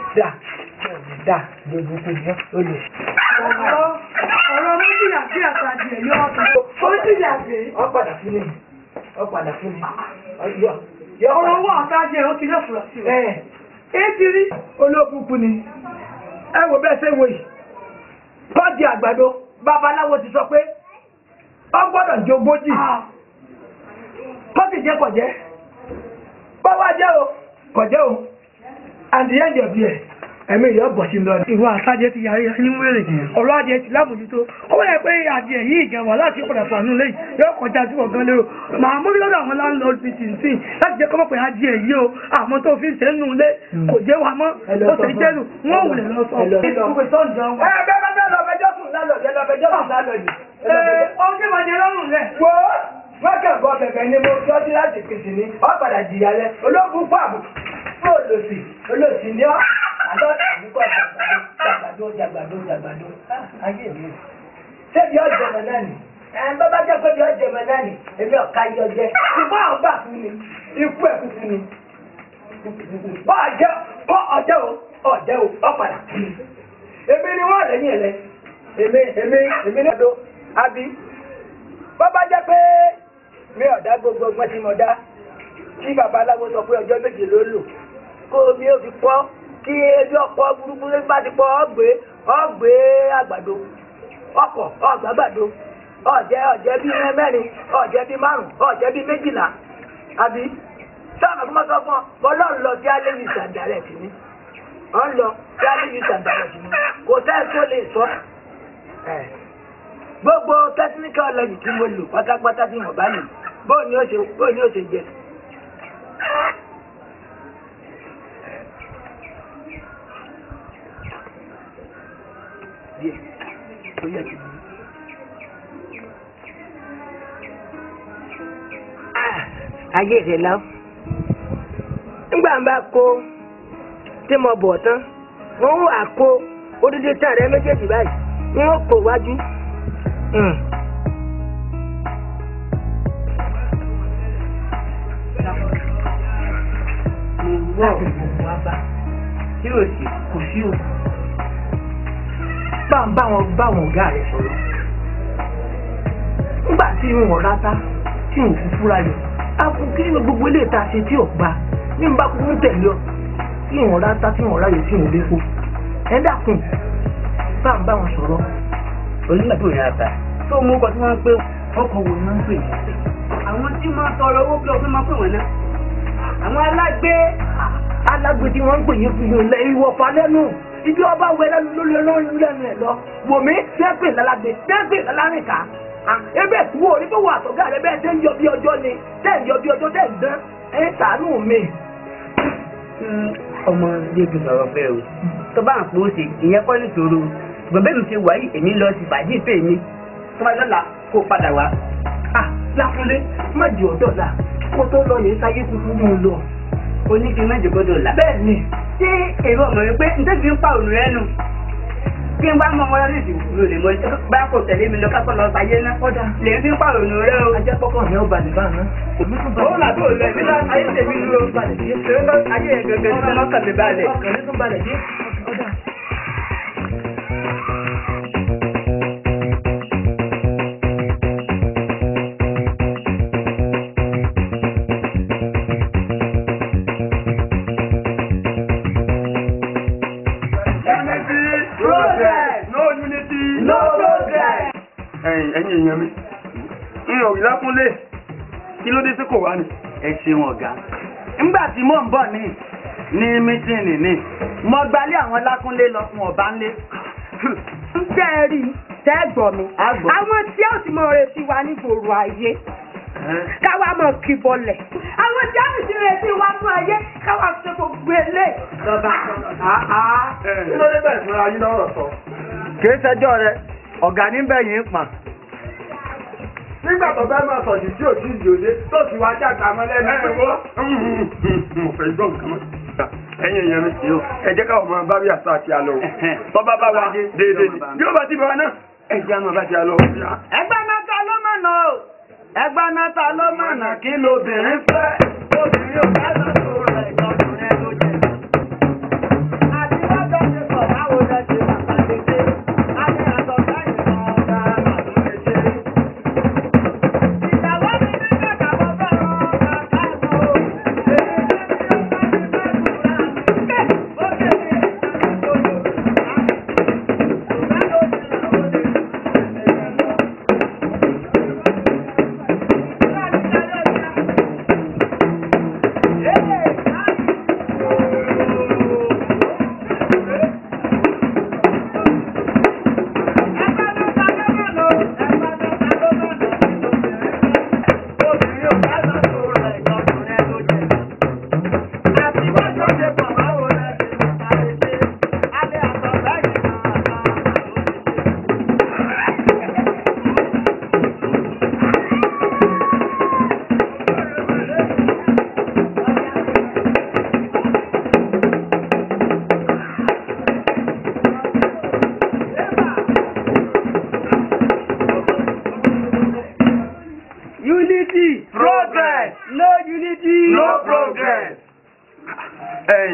dà gbogbo ní olè. Ọ̀rọ̀ méjìlá sí àtàjì ẹ̀ yọ ọ̀tọ̀. Méjìlá sí. Ọ padà fún mi. Ọ̀rọ̀ owó àtàjì ẹ̀ ó ti lẹ́fùrọ̀ sí o. Ti rí olókùnkùn ni. Ẹ wò bẹ́ẹ̀ ṣe wò yìí. Kọ́ọ̀dì àgbàdo babaláwo ti sọ pé ọ gbọ́dọ̀ jẹ ogójì. Kọ́ọ̀dì jẹ́ kọ̀jẹ́. Bọ́wá jẹ́ o. Kọ̀jẹ́ o. Àdìyẹ́ jẹ̀bi ẹ̀. Ẹ̀mí ìyá bọ̀ sí lọ. Ìwọ àtàjẹ ti yàrá ní wèrè. Ọ̀rọ̀ adìẹ ti lámòjútó. Ó wáyé pé adìẹ yìí ìjẹun láti padà fàánú lẹ́yìn yóò kọjá sí ọ̀gán lérò. Màá mú lọ́dọ̀ àwọn landlord meeting sí láti jẹ́ kọ́mọ̀ pé adìẹ yìí o. Àmọ́ tó fi ń ṣe nù lé kò jẹ́ wa mọ́. Ó ti jẹ́nu wọ́n wulẹ̀ lọ sọ. Bẹ́ẹ̀ lọ́bẹjọ́ sùn lálọ́dì. Ọjọ́ ìbàjẹ́ lọ́rùn rẹ̀. Wọ́n kẹ́kọ̀ọ́ bẹ̀bẹ̀ ni mo fi ọtí láti pèsè ní ọ̀padà jìyà rẹ̀ ológun pààbò fún olòsì ní ọ́ àlọ́ọ̀tà àbúkọ̀ jàgbàdo ayé mi. Ṣébi ọ̀jẹ̀mẹ̀ náà ni? Bàbá jẹ́ pé bí ọ̀jẹ̀mẹ̀ náà ni èmi ọ̀ka yọ jẹ. Ṣùgbọ́n àwọn gbà fún mi, ikú ẹ̀ fún mi. Ọ̀jẹ̀ o, ọ̀padà fún mi. Èmi ni wọ́n lẹ́yìn ẹ̀rẹ́. Èmi ní ọdún àbí. Bàbá jẹ́ pé mi ọ̀dá gbogbo ọgbọ́n tí mo dá tí babaláwo sọ pé ọjọ́ méje ló lò kó omi ó fi pọ́ kí ebi ọ̀pọ̀ burúkú bá ti pọ́ ọ̀gbẹ́ àgbàdo ọkọ̀ ọ̀gbàgbàdo ọ̀jẹ́ bíi mẹ́rin ọ̀jẹ́ bíi márùn ọ̀jẹ́ bíi 12 àbí sọ́ọ̀nà fún mọ́tò fún ọ ọlọ́run lọ sí alẹ́ yìí sàǹdàrẹ̀ sí ni ọ ń lọ sí alẹ́ yìí sàǹdàrẹ̀ sí ni kò sẹ́ẹ̀ tó lè sọ gbogbo technical knowledge tí mo lò pátápátá tí mo bá lò bóò ni ó ṣe jẹ. ayé rẹ̀ lọ nígbà ń bá kó tí mo bọ̀ tán wọ́n wà kó odidi tán rẹ méjèèjì báyìí wọ́n kó wájú. Tí o sì kò sí o. Bá wọn ọ̀gá rẹ̀ sọ̀rọ̀. Nígbà tí wọn rátá tí wọn fún fúra yọ. Àpò kí ni gbogbo ilé ìta ṣe tí ò gbà ní bá kúkú tẹ̀lé ọ. Tí wọn rátá tí wọn ráyè tí wọn lépo. Ẹ dákun bá wọn sọ̀rọ̀. Onígbà tó yẹn ata. Tó mú ọkọ̀ tí wọ́n ń pé ọkọ̀ wo ni wọ́n ń pè ní. Àwọn tí wọ́n tọrọ owó bí ọdún máa pè wọ́n náà. Àwọn alágbé tí wọ́n ń pè yín fún yín ìwọ̀fà lẹ́nu ibi ọba wẹ lẹ́nu lórí olóyún lẹ́nu ẹ̀ lọ wòmí tẹ́pẹ̀ lálágbé tẹ́pẹ̀ lálárìnká ebe wo orí tó wà àtọ̀gá rẹ bẹ́ẹ̀ tẹ́ ń yọ bí ọjọ́ ni tẹ́ ń yọ bí ọjọ́ tẹ́ ń dán ẹ̀ tàánù mi. ọmọ débi sọ̀rọ̀ fẹ́ o tó bá ń pò ó sí ìyẹn kọ́ nítorò gbọ̀nbẹ́ mi ti wà yìí èmi lọ sí bàjí ìfẹ́ mi tó bá lọ́la kó padà wá. Lákúnlé má di ọ̀dọ́ la kó tó lọ yẹn sáyé tuntun mú un lọ. Oníkì méje gbọ́dọ̀ là. Bẹ́ẹ̀ ni. Ṣé èrò ọmọ rẹ pé ǹjẹ́ fi ń pa òun rẹ nù? Kí n bá mọ wọn lórí ìdìbò lè mọ bá kò tẹ̀lé mi lọ kápọ̀ lọ sáyé náà. Kọ́dà lè fi ń pa òun rẹ o. Ajẹ́ pọ́kàn mi ò balẹ̀ bá náà. Ó là tó lọ ẹ̀mí náà ayé tèmi dúró. Ayé ẹ̀ gẹ́gẹ́ ní ọkàn mi balẹ̀. Ọkàn mi tún balẹ̀ dé. Ọ̀dà. Ẹ̀yin èèyàn mi ń ò rí Lákúnlé kí ló dé sí kò wá ni. Ẹ ṣeun ọ̀gá nígbà tí mò ń bọ̀ ní mítìnì ní mo gbalé àwọn Lákúnlé lọ fún ọba ńlé. ń tẹ́ ẹ rí tẹ́ ẹ gbọ́ mi àwọn tí ó sì mọ retí wa ní gbòòrò ayé káwa mọ̀ kí bọ́lẹ̀ àwọn tí ó sì retí wa fún ayé káwa ṣe gbogbo ilé. Kí ló dé bẹ́ẹ̀ fúnra yín lọ́rọ̀ sọ. Kì í ṣẹjọ́ rẹ ọ̀gá níbẹ̀ yìí ń pọ̀n. Nígbà tó bẹ́ẹ̀ máa sọ̀jù tí ò tí ì dòde tó ti wá jáde àmọ́ lẹ́nu pé wọ́n. Mo fẹ́ gbọ́ nǹkan mọ́. Ẹ̀yin èèyàn mi ẹ jẹ́ káwọn máa bá bí àṣà àti àlọ́ o. Tọ́ba bá wa déédéé ni. Bí ó bá ti bá wa náà ẹ jẹ́ àwọn bá ti àlọ́. Ẹgbẹ́ náà ta ló mọ̀nà o. Ẹgbẹ́ náà ta ló mọ̀nà kí lobìnrin fẹ́. Obìnrin ò fẹ́ lọ́sọ̀rọ̀ rẹ̀ ìjọkùnrin ẹ̀ ló jẹ. Àti lọ́jọ́ ti sọ̀ báwo lẹ ti wà pàdé. Adé àtọ̀ sẹ́yìn kan ọ̀gá àmàlú ṣe. Ìyàwó mi ní kàkà mo fẹ́ràn kàkà ẹ̀kọ́ o.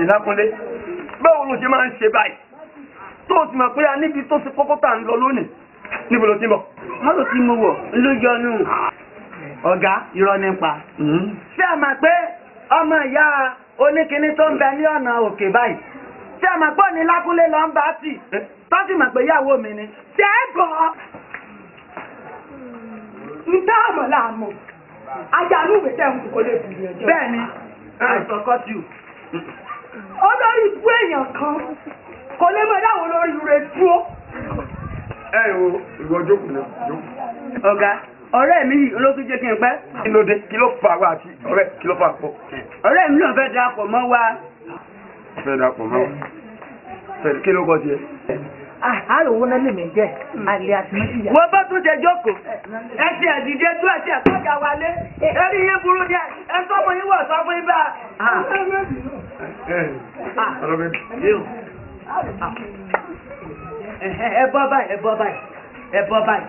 Lákúnlé báwo ló ṣe máa ń ṣe báyìí tó ti mọ̀ pé a níbi tó ti kọ́kọ́ tà ń lọ lónìí níbo ló ti mọ̀. Mọ́tò tí mo wọ̀ ló yọnu. ọ̀gá irọ́ nípa. ṣé ẹ mọ̀ pé ọmọ ìyá oníkinní tó ń bẹ ní ọ̀nà òkè báyìí ṣé ẹ mọ̀ pé òní lákúnlé lọ ń bá tì tó sì mọ̀ pé ìyàwó mi ni. ṣé ẹ gbọ́ ń dá àmọ́ láàmú ajálù mi tẹ̀ ń kó lè bùrù ẹjọ́. bẹ́ẹ̀ ni àìsọ̀kọ́ tù. olórí ikú èèyàn kan kò lè mọ dáwọn olórí rẹ̀ dúró. ẹ o ìwọ jókòó náà jókòó. ọ̀gá ọ̀rẹ́ mi yìí olókùn jẹ́ kí n pẹ́. kí ló dé kí ló fà wá àti ọ̀rẹ́ kí ló fà pọ̀. ọ̀rẹ́ mi náà fẹ́ darapọ̀ mọ́ wa. fẹ́ dàpọ̀ mọ́ fẹ́ kí ló kọ́ tiẹ̀. àròwó náà lè mí jẹ́ àlè àti méjìlá. wo bá tún ṣe jókòó ẹ ti ẹ̀dìdẹ tó ẹ ti ẹ̀kọ́jà wálé ẹ̀rí yín burú díẹ̀ ẹ sọ́mọ yín wọ̀ sọ fún yín bá. ẹ bọ́ báyìí ẹ bọ́ báyìí ẹ bọ́ báyìí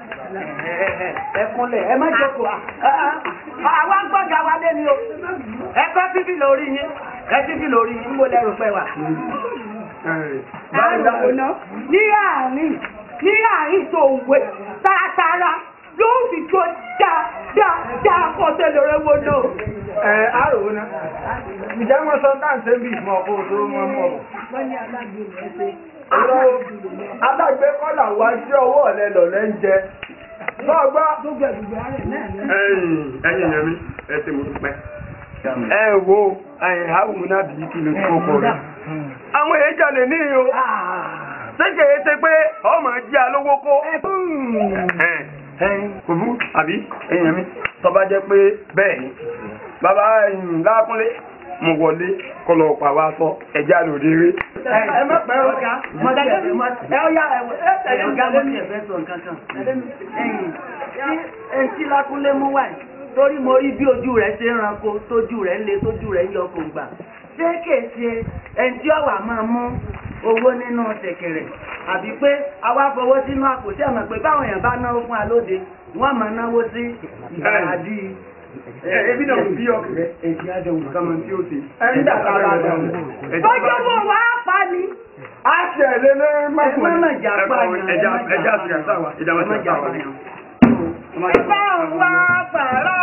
ẹ kúnlẹ̀ ẹ má jókòó àwa ń gbọ́jà wálé ni o ẹ kọ́ síbí lórí yín ẹ síbí lórí yín mo lẹ́rù pẹ́ wà. àròwó náà ní àárín tó wé tààtàrà ló ń fi tó dáadáa kọ́tẹ́ lórí wo náà. àròwó náà ǹjẹ́ wọ́n sọ táǹsẹ̀ ń bì fún ọkọ̀ tó mọ́ mọ́ ọ. alágbé kọ́là wá sí ọwọ́ ọ̀lẹ́ lọ̀lẹ́ ń jẹ. Sọ́gbọ́. Ẹ̀yin yẹn mi, ẹ ti mú pẹ́. Ẹ wo àwùmú náà bìí kí ló tó kọ rẹ̀. Àwọn èèyàn jalè ní o. Ṣéṣe é ṣe pé ọmọ jí alówó kó. Kò bú àbí ẹ̀yin mi, tó bá jẹ́ pé bẹ́ẹ̀ ni. Bàbá Lákúnlé mo wọlé kọlọ pa wá sọ ẹjá lòdì rí. ẹ má pẹ́ ọ̀gá mọ̀dájọ́ ẹ ó yá ẹ tẹ̀lé ọ̀gá lórí ẹ̀fẹ́ sọ nǹkan kan. ẹ̀yìn tí Lákúnlé mú wáyé torí mo rí bí ojú rẹ̀ ṣe ń ranko tójú rẹ̀ ń le tójú rẹ̀ ń yọ kò gbà. ṣé kèsì ẹni tí ọ̀wà máa mú owó nínú ṣẹ̀kẹ̀rẹ̀ àbí pé àwa fowó sínú àpò tí a mọ̀ pé báwọn èèyàn bá náwó fún alóde wọ́n máa náwó sí ìgbàládì. Ebi náà bí ọkùnrin ẹ̀jẹ̀ àdéhùn kọ́mọ tí ó ti. Ẹ ń dàgbà ara rẹ̀. Bọ́jú wo wá pa ni? A ṣe ẹ̀lẹ́ ní mọ́kùnrin. Ẹ má jà pa ni. Ẹja àti àṣà wa, ìdáwọ́ ti àṣà wa ni. Ẹ bá wa bàrà.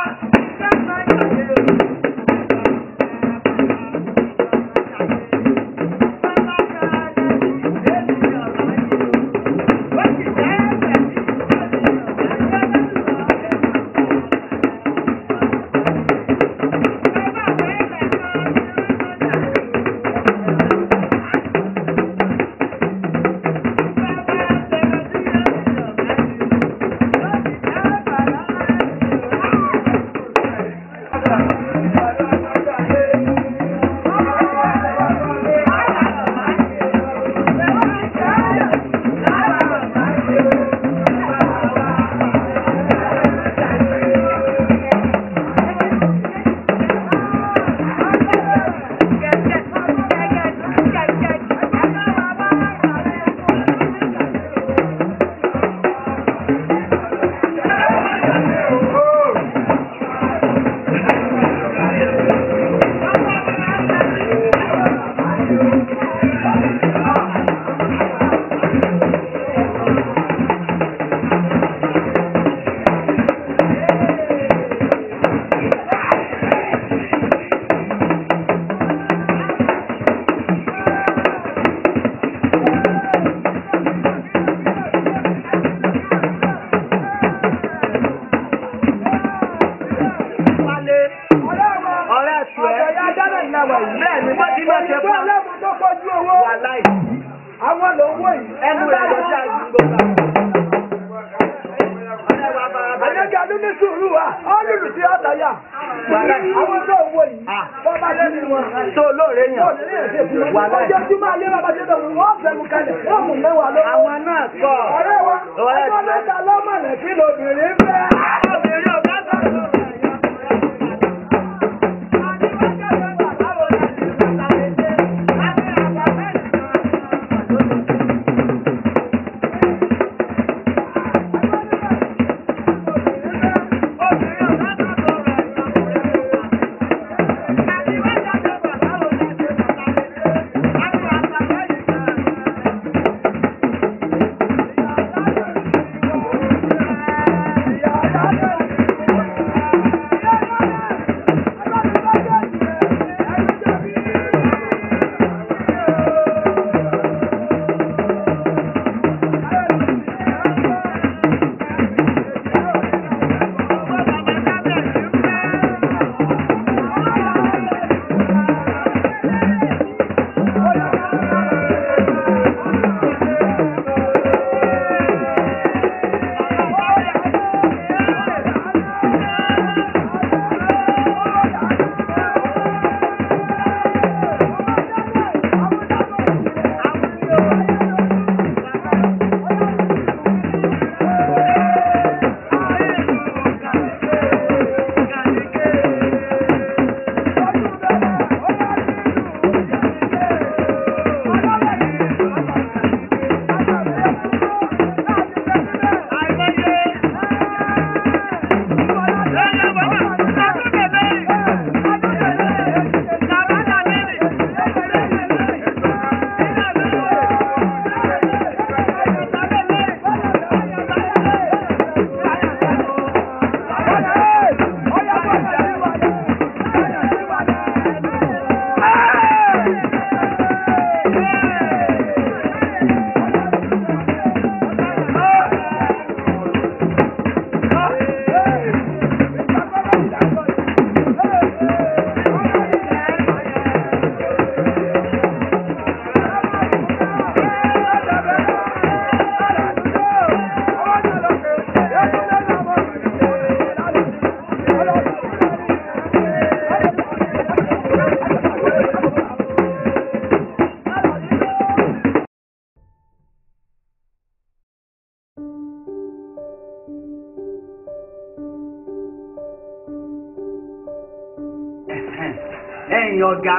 ẹ̀yìn ọ̀gá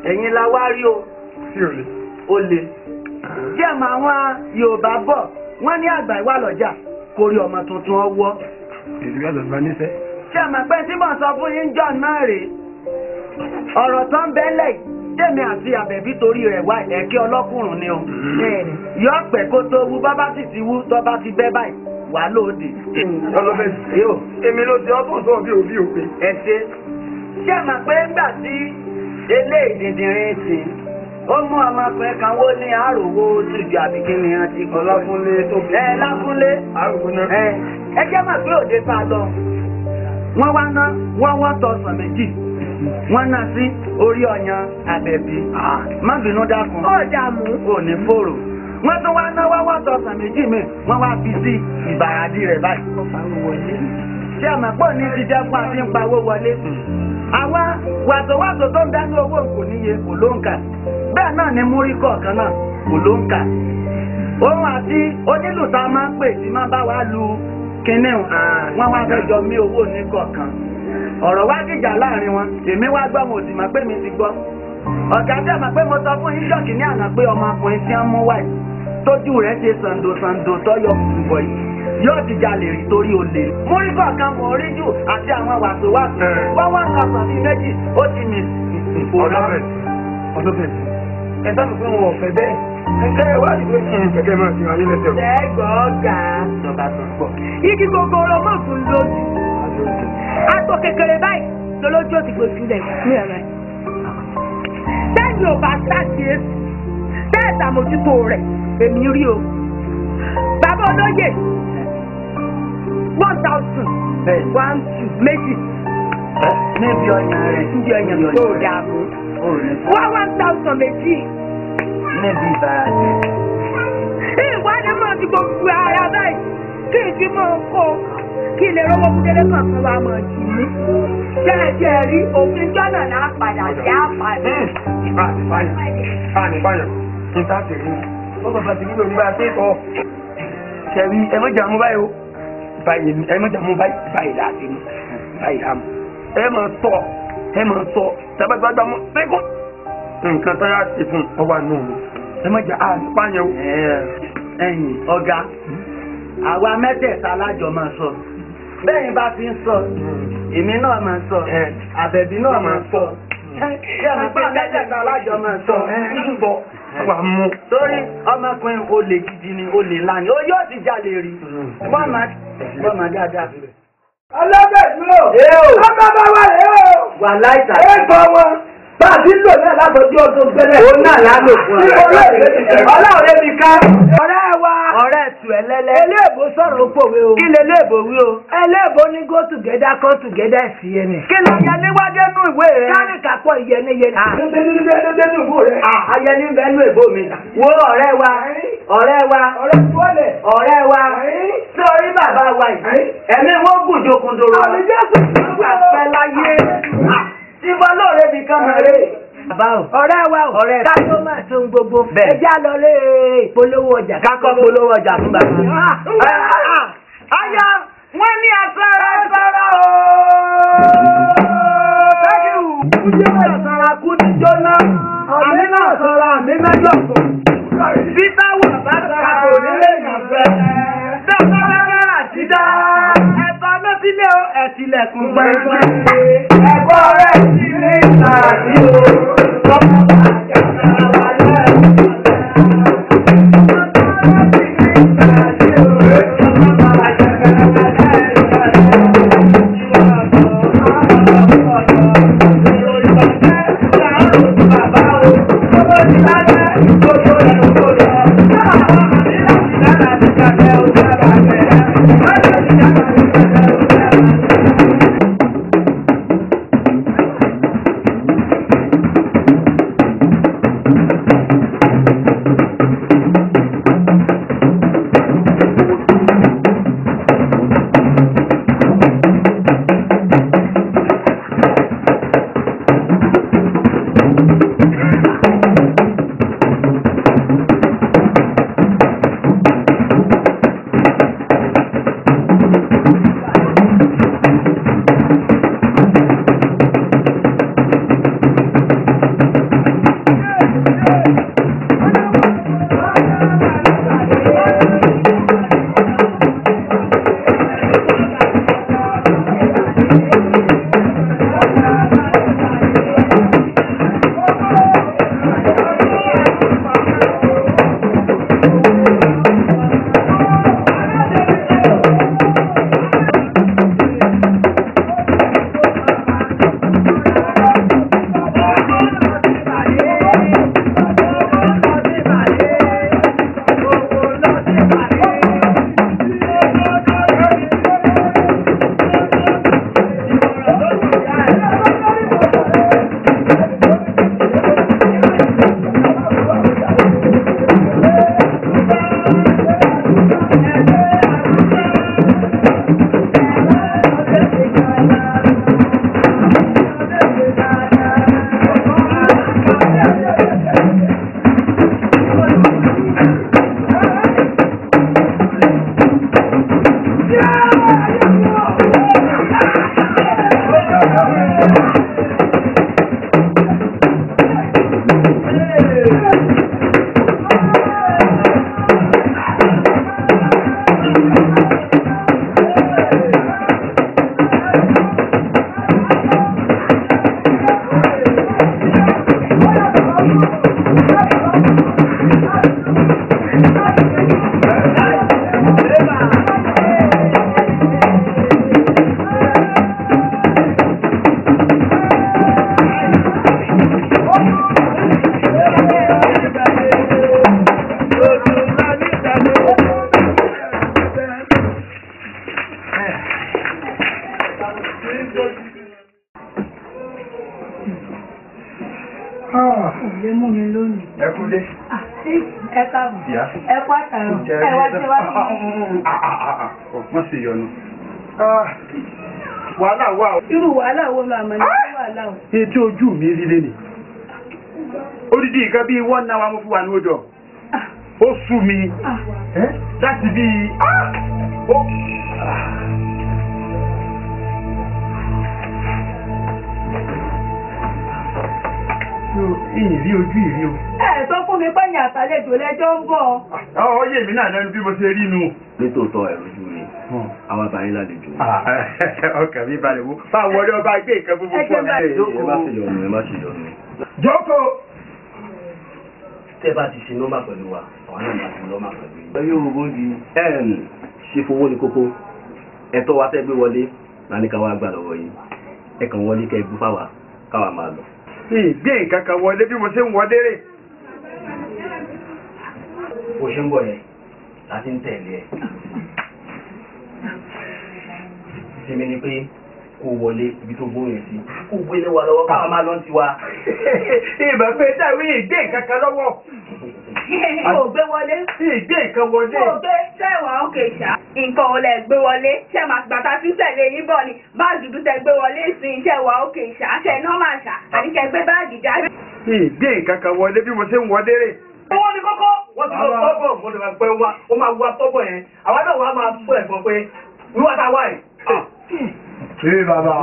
ẹ̀yìn la wá rí o. sí òle. ó le. díẹ̀ mọ àwọn Yorùbá bọ̀ wọ́n ní àgbà ìwà lọ́jà kórí ọmọ tuntun ọwọ́. èdè bí àtọ̀tọ̀ níṣẹ́. ṣé ẹ mọ̀ pé tí mò ń sọ fún yín John náà rèé ọ̀rọ̀ tó ń bẹ́lẹ̀ tèmi àti Àbẹ̀bí torí rẹ̀ wá ẹ̀kẹ́ ọlọ́kùnrin ni o. yọ pẹ̀ kó tó wú bá sì ti wú tó bá ti bẹ́ báyìí wà lóde. ọlọ́fẹ́ yóò èmi ló ti ọtún sọ bí òbí òpin. ẹ ṣe ṣé ẹ mọ̀ pé ńgbà tí eléyìí dìndìnrín sí ó mú ọmọkùnrin kan wó ní àròwó tìjú àbíkíni àti ọlákúnlé tó bí. lákúnlé. àròwó náà. ẹ jẹ́ mọ̀ pé òde sá lọ wọ́n wá ná wọ́n tọ̀sán méjì wọ́n ná sí orí ọyàn Àbẹ̀bí. má bínú dákun. ó dààmú. ò ní fòrò. wọ́n tún wá ná wọ́n tọ̀sán méjì mi wọ́n wá fi sí ìbàràdì rẹ̀ báyìí. ṣé àmọ́ pọ̀ ní ti dẹ́kun àti ń pawó wọlé. àwọn wàtòwàtò tó ń dánú owó kò níye kò ló ń kà. bẹ́ẹ̀ náà ni múrí kọ̀ọ̀kan náà kò ló ń kà. òun àti onílù tá a máa ń pè tí máa bá wa lu kinní wọn wá fẹ́ jọ mí owó ní kọ̀ọ̀kan. ọ̀rọ̀ wá dìjà láàrin wọn èmi wá gbọ́ mo sì mọ̀ pé mi ti gbọ́. ọ̀gá tẹ́ mọ̀ pé mo sọ fún yín jọ́kì ní àná pé ọmọkùnrin tí wọ́n mú wáyé tójú rẹ̀ ṣe sàǹdò tọ́yọ̀ bọ̀ yìí yóò ti jalè rí torí olè. múrí kọ̀ọ̀kan mọ̀ orí jù àti àwọn wàsówàsó wọ́n kọ̀ọ̀kan bíi méjì ó ti mì. ọlọ́fẹ́ ẹ̀dá mi pé wọn ò fẹ́ bẹ́ẹ̀. ẹ wádìí pé kẹ̀kẹ́ máa fi ayé lẹ́sẹ̀ o. ẹgbọ́ọ̀gà. ìjọba tó ń bọ̀. igi gbogbo ọ̀rọ̀ mọ̀ fún lójú. àtọ̀ kékeré báyìí lọ́lọ́jọ́ ti gbé sílẹ̀ ní ẹ̀rọ ẹ̀. sẹ́yìn ò bá ṣàṣeyẹ bẹ́ẹ̀ ṣàmójútó rẹ̀ èmi rí o. bàbá olóyè 1000 1 2 méjì. níbi ọyàn rẹ̀ níbi ọyàn tó dààmú. wá 1000 méjì. níbi ìbàràdì. ìwádìí máa ti gbogbo ara báyìí kí n ti máa kó kí ilé rówó kúndélé kan fún wa mọ̀ jù mí. jẹ́ẹ̀jẹ́ rí òfin jọ́nà náà padà sí àpàdé. àníbáyọ̀ kí n sáà tẹ̀lé wọ́n bàbá ti nílò nígbà tó tọ́ ṣẹ̀rí ẹmọ́jà mú báyìí o báyìí ẹmọ́jà mú báyìí láti mú báyìí láàmú ẹ máa tọ́ tẹ́gbẹ́gbẹ́gbẹ́ mú pẹ́kọ́ nǹkan tó yá sí fún ọwà náà ni ẹmọ́jà àníbáyọ̀ ẹ̀yìn ọ̀gá àwa mẹ́tẹ̀ẹ̀ta alájọ máa sọ bẹ́ẹ̀ bá fi ń sọ èmi náà máa sọ Àbẹ̀bí náà máa sọ ẹ̀mí pé mẹ́tẹ̀ẹ̀ta alájọ máa sọ bọ̀ wà mú. torí ọmọkùnrin olè gidi ni olè ńlá ni ó yóò ti jalè rí wọ́n máa dáadáa. ọlọ́bẹ̀ dúró ọba bá wà lé o. wà láìsà. ẹ gbọ́ wọn bá a ti ń lò náà látọjú ọdún gbẹlẹ. òun náà lálò fún ọ. ọlọ́ọ̀rẹ́ mi ká. ọ̀rẹ́ wa. ọ̀rẹ́ tù ẹ lẹ́lẹ́. eléèbó sọ̀rọ̀ ó pòwe o. kí lè léèbó wí o. eléèbó ní go together come together sí ẹni. kí ló yẹ níwájú nú ìwé rẹ. káàní kápọ̀ ìyẹniyẹni. nínú ìwé rẹ. ayẹni bẹ́ẹ̀ nú ìbò mi. wo ọ̀rẹ́ wa ọ̀rẹ́ wa sórí bàbá wa yìí ẹ̀mí wọ́n gùn jokundoro. àlejò pẹ́ láyé tí wọ́n lóore bí kan mọ̀ rè. ọ̀rẹ́ wa o ká tó máa tún gbogbo ẹjẹ́ lọ lé ìpolówó ọjà. kákọ́ polówó ọjà fún bàbá. ayọ̀ wọ́n ní asára o. Kú ní jóná, àmì náà sọ̀rọ̀ àmì mẹ́jọ fún. Bíta wà bá sọ̀rọ̀ kò nílé ìyànfẹ́. Dọ́kọ̀ lágbára ti dá. Ẹ̀fọ́ mẹ́fílẹ̀ o, ẹ̀sìnlẹ̀kùn gbẹ̀ngbẹ̀. Ẹ̀gbọ́ rẹ̀ sí ní ìsàràdí o. Lọ́pọ̀ bá jẹ́ àwọn alẹ́. Òye mú mi lónìí. Ẹ kúlé. Ẹ káàbọ̀. Ẹ pàtàkì. Ẹ wá jẹ́ wá sí. Wọ́n sì yọnu. Wàhálà wà o. Irú wàhálà wo lọ àmọ́ ní wàhálà o? Etí ojú mi rí lé ni. Odidi nǹkan bíi wọ́n náà wá mú fún wa ní odò. Ó sú mi. Láti bíi. Ìyìn rí ojú ìrí o. Ẹ sọ fún mi pé ní àtàlejò lẹ́jọ́ ń bọ̀. Ọ yé mi náà lẹ́nu bí mo ṣe rí nu. nítòótọ́ ẹ̀rọ ojú mi àwọn àbáyé lálejò. Ọkàn mi balẹ̀ wo. Báwo wọlé ọba gbé nǹkan búburú fún ọ. ẹ má ṣe yọnu. Jókòó. Tẹ́ bá ti ṣe nọ́mbà pẹ̀lú wa àwọn náà máa ṣe nọ́mbà pẹ̀lú yín. Ẹ yóò gbogbo di ṣe fowó ní kókó ẹ̀tọ́ wa tẹ́ gbé wọlé láti ká wá gbà lọ́wọ́ yín ẹ kàn wọlé kẹ́ gbú fáwa káwa máa lọ. Ìgbé nǹkan kan wọlé bí mo ṣe ń wọlé rè. Bó ṣe ń bọ̀ yẹn láti ń tẹ̀lé ẹ̀. Tèmi ni pé kó wọlé ibi tó gbóyè sí kó gbélé wa lọ́wọ́ káwa máa lọ́n ti wa. Ìbá fẹ́ dáwé ìgbé nǹkan kan lọ́wọ́. Kò gbé wọlé. Ìgbé nǹkan wọlé. Kò gbé sẹ́wà òkè ṣá. Nǹkan ò lẹ̀ gbé wọlé. Ṣé bàtà tí tẹ̀lé yín bọ̀ ni báàgì dúdú tẹ gbé wọlé sí sẹ́wà òkè ṣá. Ṣé nọ́mà ṣá? Àníkẹ́ gbé báàgì jáde. Ìgbé nǹkan kan wọlé bí mo ṣe ń wọlé rè. Owó ni kókó. Wọ́n ti lọ tọ́bọ̀ mo lè máa pẹ́ wá. Ó máa wá tọ́bọ̀ yẹn. Àwọn náà wá máa fún ẹ̀gbọ́n pé wíwá ta wá yìí. Ṣé bàbá?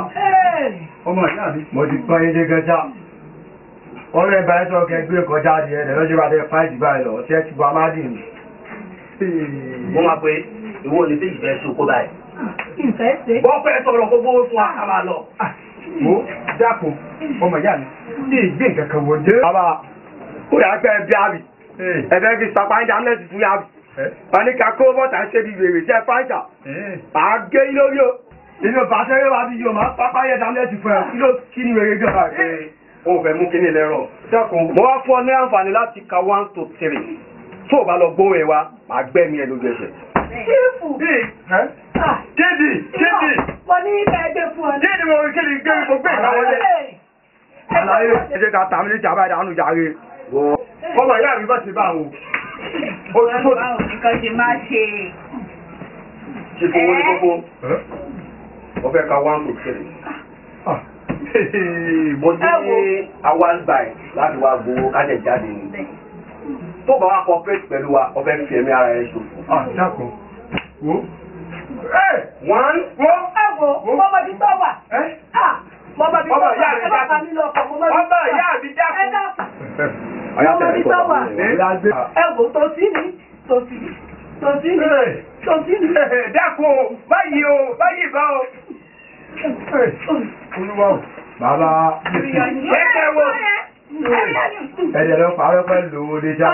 Ọmọ ìyá mi. Mo ti pọ́n yín dé gẹ́jà. Ọ̀rẹ́ ẹ̀bá ẹ̀ sọ kẹgbẹ́ kọjá di ẹ̀dẹ̀ lọ́jọ́ bá tẹ fáìtì báyìí lọ. Ṣé ti wá má dì ní? Mo máa pe ìwọ ní fèjì fẹ́ sókó báyìí. Ìfẹ́ ṣe. Wọ́n fẹ́ sọ̀rọ̀ gbogbo fún wa ká máa lọ. Mo dákun ọmọ ìyá mi. Ní ìgbé nǹkan kan wọlé. Bàbá ó yà gbẹ́ ẹbí àbí. Ẹ̀fẹ́ fi sapa ń dámẹ́sì fún yàbí. Wọ́n ní ká kó bọ́tà ṣe bí wèrè ṣe fáìtà. Màá gé yín lórí o. Inú bàtẹ́rẹ́ wa bí yóò máa pápá yẹ dámẹ́sì fún ẹ. Kí ni wèrè gan-an? Ó fẹ́ mú kíní lẹ́rọ̀. Mo wá fún ọ ní àǹfààní láti ka 1 to 3. Tó o bá lọ gbóhùn ẹ wa, màá gbẹ́mí ẹ lójú ẹsẹ̀. Kíìfù. Kéde! Mo ní ìfẹ́ gbé fún ọ. Kéde mo rí kéde gbé mo gbé ìgbà wọlé. Àlàyé ẹ jẹ́ ká tàmílì jàmbá ìdánù jàre. Ọmọ ìyá mi bá ti bá àwọn. Ó ti tó. Báwo nǹkan ṣe máa ṣe? Ṣé fowó ní kókó? Wọ́n fẹ́ ka 1 to 3. Mo ní àwọn báyìí láti wá gbowó kájẹ̀ jáde ni. Tó bá wá cooperate pẹ̀lú wa, ọ fẹ́ fi ẹ̀mí ara ẹ̀ ṣòfò. Dákun. Wo? 1. Wo mo bá ti tọ́ wà. Mo bá ti tọ́ wà. Ẹ bá pa mí lọ́kọ̀. Mo bá ti tọ́ wà. Ọba ìyá mi dákun. Ẹ dákun. Ọ̀yá Mo bá ti tọ́ wà. Ẹ wò tòsí ni. Tòsí ni. Dákun báyìí o, báyìí bá o. Olúwa o. Bàbá. Ẹ̀kẹ́ wo. Ẹ̀dẹ̀ lọ pàrọ̀ pẹ̀lú owó dé já.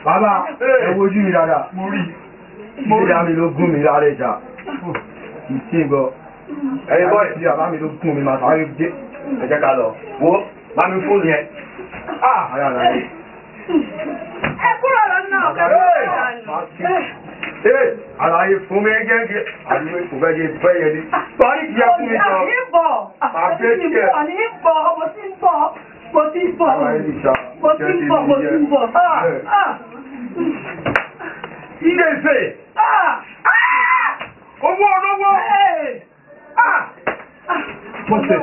Bàbá ẹ wojú mi dáadáa. Mo rí. Ìdá mi ló gún mi lára ìjà. Ìsìn gbọ́. Ẹ̀yin bọ́ ìdí àbá mi ló gún mi máa sáré dé. Ẹ jẹ́ ká lọ. Wo bá mi fóònù yẹn. Ẹ kúrò lọ́nà Àlàyé fún mi gẹ́gẹ́ àdúgbò kò fẹ́ jẹ fẹ́ yẹ ní. Parí ìyá fún mi jọ. Ilé ìfẹ́. Owó olówó. Mo tẹ̀.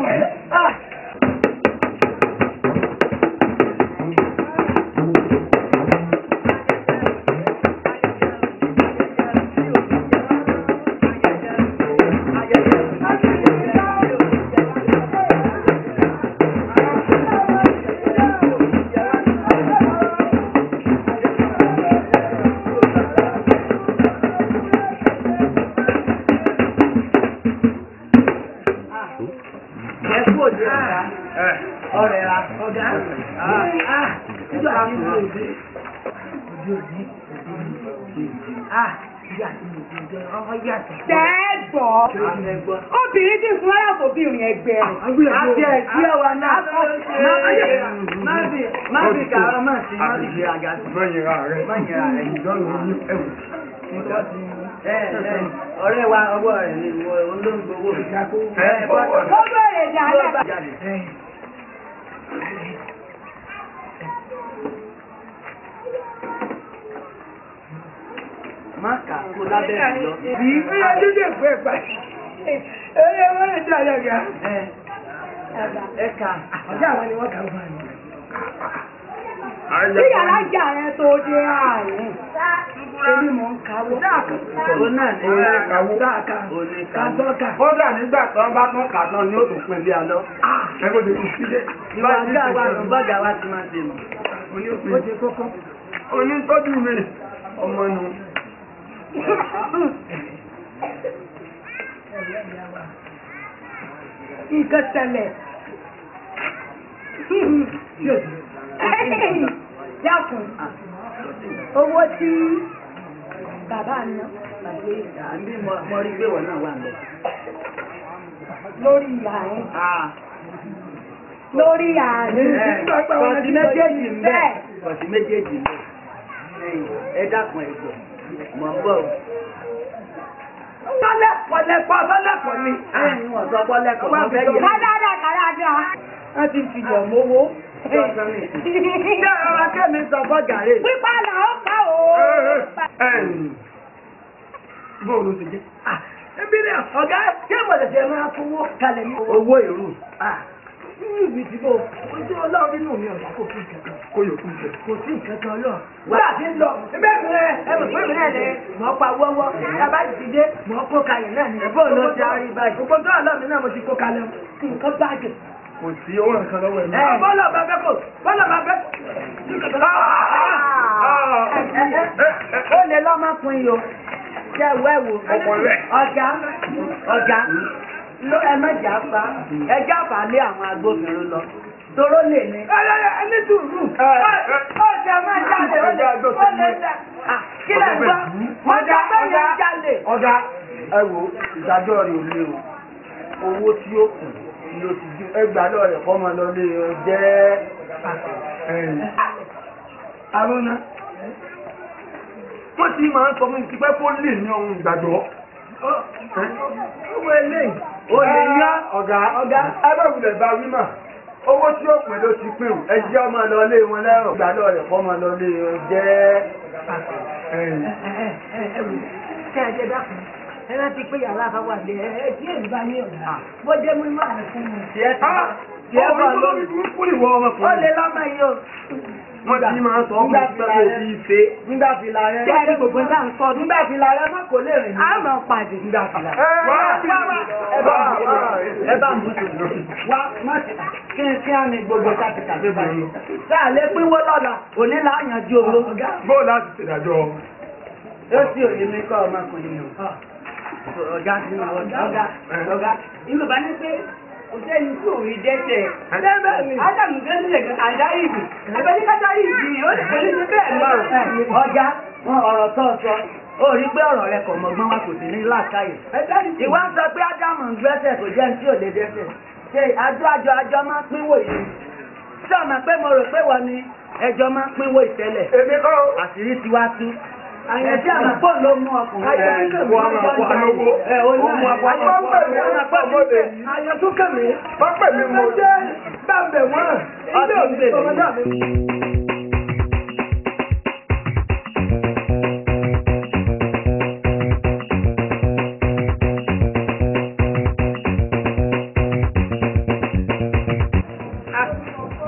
Obìnrin tí fún ọ́yà tó bí ìrìn ẹgbẹ́ rẹ̀. Àti ẹ̀kí ẹwà náà. Má bí kàárọ̀ máa sí má bí kí àgá sí. Mọ̀nyẹ̀rà rẹ̀. Mọ̀nyẹ̀rà rẹ̀. Ìjọ́nù ní ẹ̀wù. ọ̀rẹ́ wa ọwọ́ rẹ̀ ni olóńgbòwò. Ó bẹ̀rẹ̀ dáadáa. Má kà kó lábẹ́ mi lọ. Ìyá dídé pé pàṣẹ. Eré wọn lè dá lẹ́gà. Ẹ̀ka. Ọjọ́ àwọn ni wọ́n kà fún mi. Bí yàrá jà rẹ tó dé àárín, èmi mò ń kàwé. Òun náà ní Kàwé káàkà. Kàtọ́kà. Kódà nígbà tí wọ́n bá tún kà tán ni ó tún pin bí alọ́. Ẹgbẹ́ òde kù sílé. ìwà bọ́gà wa ti máa ṣe mọ̀. Ó ti kókó. Onítọ́jú mi ọmọ nu. Nǹkan ṣẹlẹ̀. Dákun, owó tí bàbá ná Àbí mo rí gbé wọ̀ náà wà lọ. lórí àárín. Lórí àárín. Kọ̀sí méjèèjì ń bẹ̀. Kọ̀sí méjèèjì ń bẹ̀. Ẹ dákun ẹ̀gbọ́n. Mọ̀ ń bọ̀. Tọ́lẹ̀pọ̀ ni. Ẹ̀yin wọ̀n sọ bọ́lẹ́kọ̀ọ́ wọ́n fẹ́ yẹ. Kádàdà. Wọ́n ti fi yọ̀ mówó. Ṣé ọ̀rọ̀ akẹ́mi sọ bọ́gà rè? Pípa là ó kà ó. Bóòlù ti jẹ́. Ebi ni ọ̀gá kí ẹ̀mọ̀lẹ̀ jẹ́ máa fowó kalẹ̀ ní Owó ìrù. nínú ìbí ìdìbò. Ojú ọlọ́run nínú mi ọ̀gá kò sí nǹkan kan. Kó yòókù jẹ. Kò sí nǹkan kan lọ. Wọ́n àti ń lọ. Ẹgbẹ́ ìpínlẹ̀ ẹ̀mọ̀ pé ìpínlẹ̀ ni mọ̀ pa wọ́wọ́. Yàrá ti dé mọ̀ kó kalẹ̀ náà ni. Ẹ̀bọ́n ló ti arí báyìí. Gbogbo tó àlọ́ mi náà mo ti kó kalẹ̀. Nǹkan bàjẹ́. Kò sí owó nǹkan lọ́wọ́ ẹ̀. Bọ́lá bá fẹ́ kò. Bọ́lá bá fẹ́ kò. Ó lè lọ́mọkùnrin yìí o. Ṣé wẹ́wò? Ọ̀gá ló ẹ mẹ́jà fa ẹjá fà lé àwọn agbófinró lọ. Toró lè ní. Ẹni sùúrù. Ó ṣe máa jáde. Ó lè dá. Kí lè gbọ́? Ọjà bẹ́ẹ̀ jáde. Ọ̀gá ẹ wo ìdájọ́ rẹ̀ ò lé o. Owó tí ó kù ló ti dín ẹgbàá rẹ̀ kọ́ máa lọ lé o jẹ́. Àrùnà. Wọ́n ti máa ń sọ fún mi pé kó lè ní ohun ìgbàgbọ́. Owó eléyìí. Ó lè yá ọ̀gá ẹgbẹ́wùlẹ̀ bá wí mà. Owó tí ó pè ló ti pè ó. Ẹ jẹ́ ọmọ lọ lé wọn lẹ́rọ̀. Ìgbàlọ́ rẹ̀ kọ́ máa lọ lé o jẹ́. Ṣé ẹ jẹ́ dákun? Ẹ rántí pé yàrá àbáwá lé ẹ tí èyí bá ní ọ̀dà. Bó jẹ́ mú ìmọ̀ àmì fún mi. Tiẹ̀ bá lórí. Kúrì wọ Ó ọmọkùnrin. lè lọ́mọ yìí o. Wọ́n ti máa ń sọ fún mi pé kò fi ṣe. Nígbà fìlà rẹ̀. Ṣé ẹni gbogbo náà ń sọ ọdún? Nígbà fìlà rẹ̀ má kò lè rìn. A máa pàdé. Nígbà fìlà. Ẹ bá ń bú tòun. Wá má ti kí á ní gbogbo kátìkàtì báyìí. Sáà lè pínwó lọ́la, òní là á yanjú owó. Bóò láti ṣèdájọ́. Ó sì òye mi kọ́ ọmọkùnrin nù. Ọ̀gá ti ń wọ ọ̀gá. Inú bá ní pé òṣèlú tí òun dẹ́sẹ̀. Ádámù gẹ́sẹ̀ àdáyìbì. Ẹgbẹ́ ní kájáyìbì ó lè ṣe bẹ́ẹ̀ lọ́rọ̀. Ọ̀gá ọ̀rọ̀ tó sọ. Ó rí pé ọ̀rọ̀ rẹ kò mọ̀gbọ́n wa kò sí ní làákàyè. Ìwà ń sọ pé Ádámù ń gbẹ́sẹ̀ kò jẹ́ ní tí ò lè dẹ́sẹ̀. Ṣé àjọ máa ń pínwó yìí? Ṣé ọmọ pé mo rò pé wọ́n ni ẹjọ́ máa ń pínwó ìtẹ́lẹ̀? Èmi kọ́. Àṣírí ti wá tú. Àyẹ̀tí àmàpọ̀ ló mú ọkùnrin. Àyẹ̀túnkẹ̀mí. Wọ́n pè mí mo jẹ́ bàbẹ̀ wọ́n. Ilé òní ọmọdé mi.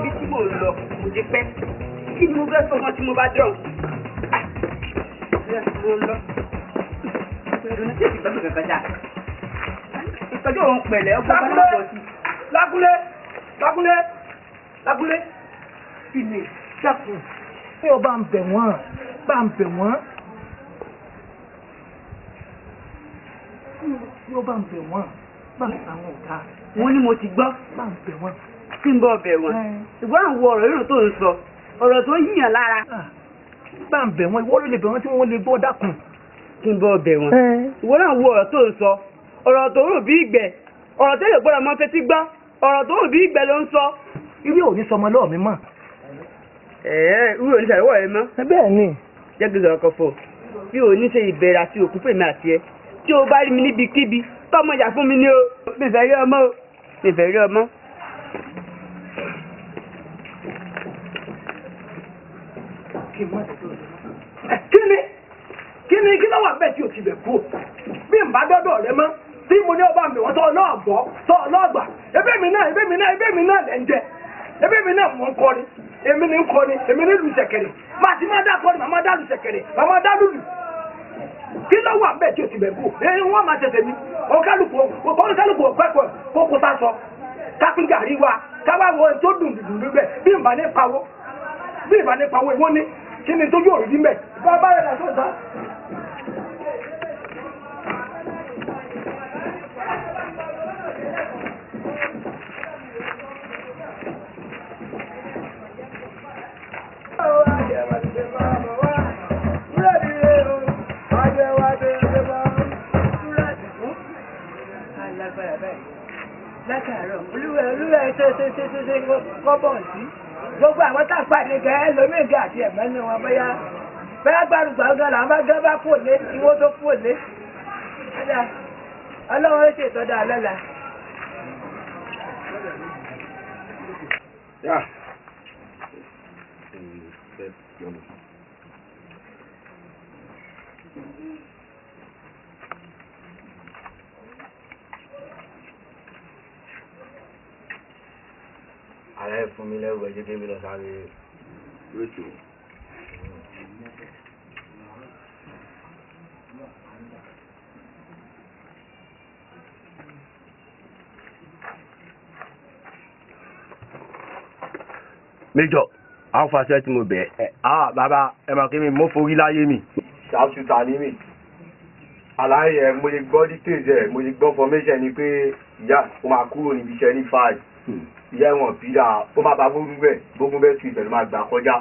Bí tí mo lọ, mo ti pẹ́. Kí ni mo fẹ́ sọ wọn tí mo bá dọ̀? Ìtọ́jú òun pẹ̀lẹ́ ọgbọ́n bá lọ́pọ̀ sí. Lágúnlé. Kí ni ṣàkùn? Ṣé o bá ń bẹ̀ wọ́n? Bá ń bẹ̀ wọ́n. Ṣé o bá ń bẹ̀ wọ́n? Bá ń àwọn ọ̀gá. Wọ́n ní mo ti gbọ́. Bá ń bẹ̀ wọ́n. Kí n bọ́ bẹ̀ wọ́n. Ṣùgbọ́n àwọn ọ̀rọ̀ yìí tó ń sọ, ọ̀rọ̀ tó yíyàn lára. Bá ń bẹ̀ wọ́n, ìwọ ló lè bẹ̀ wọ́n tí wọ́n lè gbọ́ dákun. Kí n bọ́ bẹ̀ wọ́n. Ìwọ náà wo ọ̀rọ̀ tó ń sọ, ọ̀rọ̀ tó rò bí ìgbẹ́, ọ̀rọ̀ tó lè gbọ́dọ̀ mọ́ fetí gbọ́, ọ̀rọ̀ tó rò bí ìgbẹ́ ló ń sọ. Irú ò ní sọmọ lọ́ọ̀ mi mọ̀. Irú oníṣàlẹ́wọ̀ ẹ mọ́. Bẹ́ẹ̀ ni. Jẹ́ kí n sọ̀rọ̀ kan fún ọ. bí o ní ṣe ìbẹ̀rẹ̀ àti òkú fèmí àti ẹ tí o bá rí mi níbikíbi tọ́mọ ìyá fún mi ní o mi fẹ́ rí ọmọ o mi fẹ́ rí ọmọ. kí ló wà bẹ́ẹ̀ tí o ti bẹ̀ kú bí n bá dọ́dọ̀ rẹ mọ́ tí mo ní ọba mi wọ́n tọ́ ọlọ́ọ̀gbọ́ tọ́ ọlọ́ọ̀gbà ebí mi náà lẹ́ ń jẹ ebí mi náà mọ̀ ń kọrin èmi ní ń kọrin èmi ní lùsẹ̀kẹ̀rẹ̀ máa ti máa dá kọrin màmá dá lùsẹ̀kẹ̀rẹ̀ màmá dá lùlù kí ló wà bẹ́ẹ̀ tí o ti bẹ̀ kú wọ́n máa tẹ̀sẹ̀ mi ọ̀kálùkù ọ̀pẹ́pọ̀ kókó sá sọ kápíngà rí wa káwá wo tó dùn dùdù bẹ́ẹ̀ bí n bá ní pawó ìwọ́n ní kí ni tó yóò rí mẹ́ bá rẹ̀ dà sọ́ọ̀tà. Látàárọ̀ olúwẹ̀ ṣe kọ́bọ̀ sí gbogbo àwọn tá a pàdé gẹ́gẹ́ lómìnira àti ẹ̀mọ́ ní wọn bóyá gbárùgbà ọgán làwọn bá gán bá fò lé tí wọ́n tó fò lé ọlọ́run ó ṣètọ́jú alọ́la. Ààrẹ fún mi lẹ́rù ẹjẹ́ kébí lọ sáré lóṣù. Méjọ̀, àwọn fàṣẹ tí mo bẹ̀ ẹ́. Bàbá ẹ máa kí mi mo forí láyé mi. Ṣàtúntà ní mi. Àlàyé ẹ̀ mo lè gbọ́ details ẹ̀ mo lè gbọ́ formation ni pé ìyá ó máa kúrò níbi iṣẹ́ ní 5. Ìyá ẹ̀wọ̀n bíra ó máa bá gbógun bẹ́ẹ̀ tù ìbẹ̀rù máa gbà kọjá.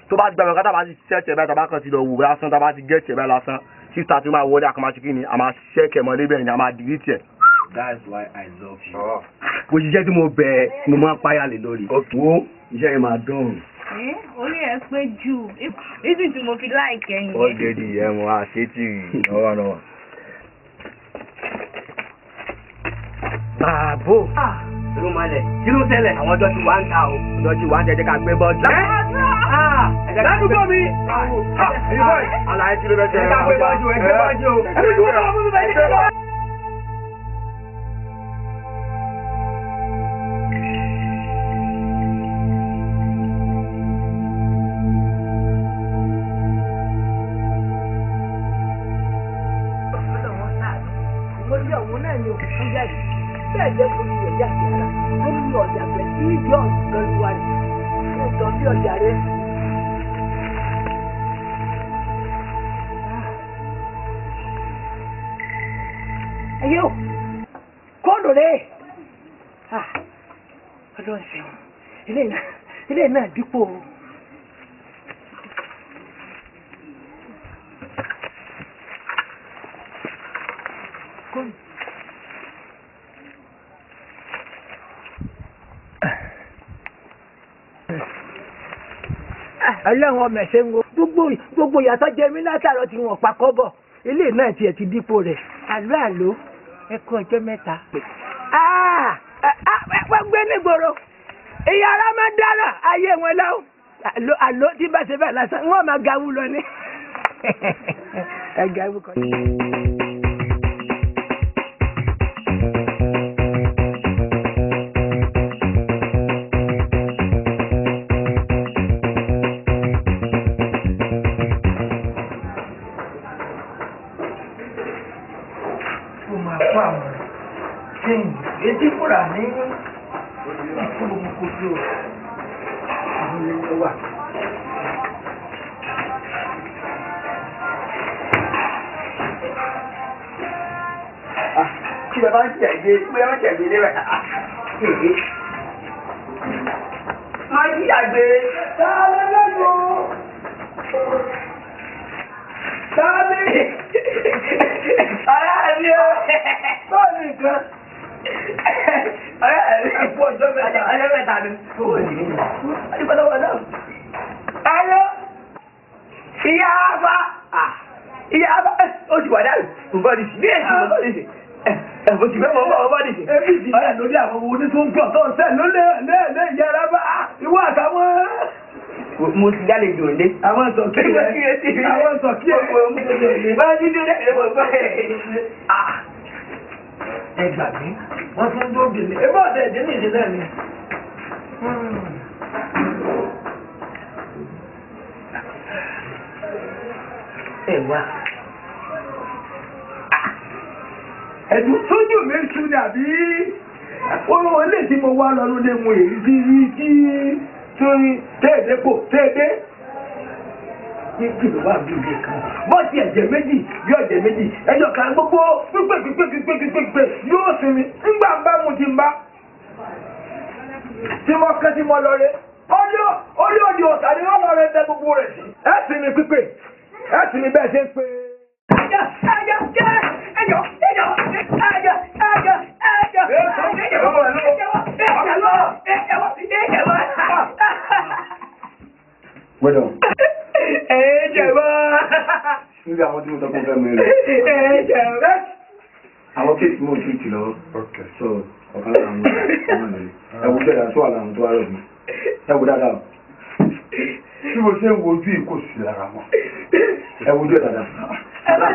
Tó bá gbàgbọ́ ká tàbá ti ṣẹ́ẹ̀tì báyìí tàbá kan ti lọ wù lásán tàbá ti gẹ̀ẹ́tì báyìí lásán sísá tí ó máa wọlé àkàmásí kí ni a máa ṣẹ́ẹ̀kẹ̀ mọ́ débẹ̀ ni a máa dìrítì ẹ̀. That's why I love you. Kò ṣiṣẹ́ tí mo bẹ̀ ẹ́ mo máa ń páyà lè lórí. Wo iṣẹ́ yẹn máa dùn. Orí ẹ̀ pé jù ìdí tí mo fi láìkẹ́ yẹn. Ó dédì ẹ̀wọ̀n àṣetì lọ́wọ́lọ́wọ́. Bàbá ló malẹ̀ kí ló tẹ́lẹ̀ àwọn ọjọ́ tí wà ń ta o ọjọ́ tí wà ń jẹ́jẹ́ ká gbé bọ́ọ̀lù. Ládùúgbò mi. Àlàyé tí ló bẹ jẹ́ ẹgbẹ́ bọ́ọ̀lù ẹgbẹ́ bọ́ọ̀lù. Ẹgbẹ́ bọ́ọ̀lù. Bẹ́ẹ̀ jẹ́ kó ní ẹ̀yà ìyára ó ní ọ̀jà pẹ̀ tí ìjọ ìgbẹ̀rù wa rẹ̀ ó tọ́ sí ọjà rẹ̀. Ẹyẹ o, kóòdù rẹ̀ ọdún ẹ̀sẹ̀ wọn, ilé náà dípò o. Ọlọ́run ọmọ ẹ̀ṣẹ̀ ń wo gbogbo ìyàtọ̀ jẹ mí látàrọ tí wọ́n pa kọ́bọ̀ ilé náà tiẹ̀ ti dípò rẹ̀ àlọ́ ẹ̀kọ́ ọjọ́ mẹ́ta. Wọ́n gbé nígboro ìyá ara máa ń dára ayé wọn lọ́wọ́ àlọ́ tí bá ṣe bẹ́ẹ̀ lásán wọ́n máa gawú lọ ní. Gawú kan. Èdè kúrà ní ẹ̀kọ́ gbogbo àwọn ilé wà. Kí bàbá ń tẹ̀gbé lé rẹ̀. Máa ń yàgbé. Sáálé lẹ́gbọ̀ọ́. Sáálé. Ọ̀rẹ́ mi o. Bọ́ọ̀lù nǹkan. Ẹ̀kú ọjọ́ mẹ́ta ni. Adúgbòlówó náà. Ayọ́. Ìyá àgbà. ìyá bá ó ti wà dáre nǹkan ní sí bí èsì nǹkan ní sí mo ti fẹ́ mọ̀ ọmọ ní sí. ebi ti bẹ́ẹ̀ lórí àwọn owó ní tó ń pọ̀ tó ń sẹ́ ló lé ìyára bá ìwọ àtàwọn. mo ti dálé jòlé. àwọn sọ kí ẹ àwọn sọ kí ẹ. bá a ti dé ẹ mọ̀ gbọ́ ẹ gbàgbé wọ́n tún dó gbèlè ẹ bọ́ ọ̀dẹ̀ ẹ̀dẹ́ ní ìdílé mi. ẹ wá. ẹ̀dùn sójú mi ń sún ní àbí olówó ilé tí mo wá lọ́dún lé mu èyí tí tí téèdé kò téèdé kí ló wà bí ibi kan bọ́ọ̀tì ẹ̀jẹ̀ méjì bí ọ̀jẹ̀ méjì ẹjọ́ kan gbogbo pípé yóò sinmi ńgbà ń bá mu ti ń bá tí mo kẹ́ tí mo lọ rẹ orí òdì ọ̀tà ni wọ́n lọ rẹ tẹ gbogbo rẹ̀ sí ẹ̀ sinmi pípé ẹ̀ sinmi bẹ́ẹ̀ ṣe ń pè é. Well done. Nígbà àwọn tí mo tọ́kùn fẹ́ mẹ́rin. Àwọn kéèkì mọ̀ sí ìtì lọ́wọ́. So, ọ̀kan lára àwọn ọmọ rẹ̀. Ẹwù jẹ́dà tó àlà àwọn tó wárọ̀ mi. Ẹwù dáadáa. Tí mo ṣe ń wojú ìkó sí lára wọn. Ẹwù jẹ́ dáadáa. Ẹ má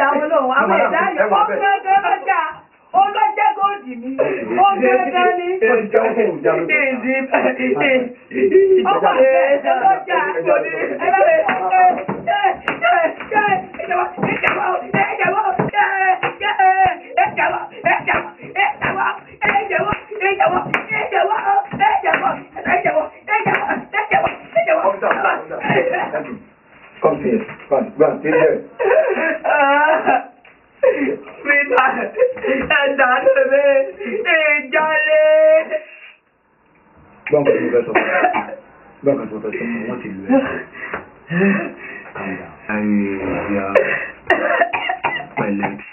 dáwọn lóhùn, àwọn ẹ̀dá yìí, ó gẹ́gẹ́ lọ́jà, ó lọ́jẹ́ góòdì mi, ó gẹ́gẹ́ ní. Come here, go and take care. Don't get the rest of it. Don't get the rest of it. What is it? Calm down. My legs.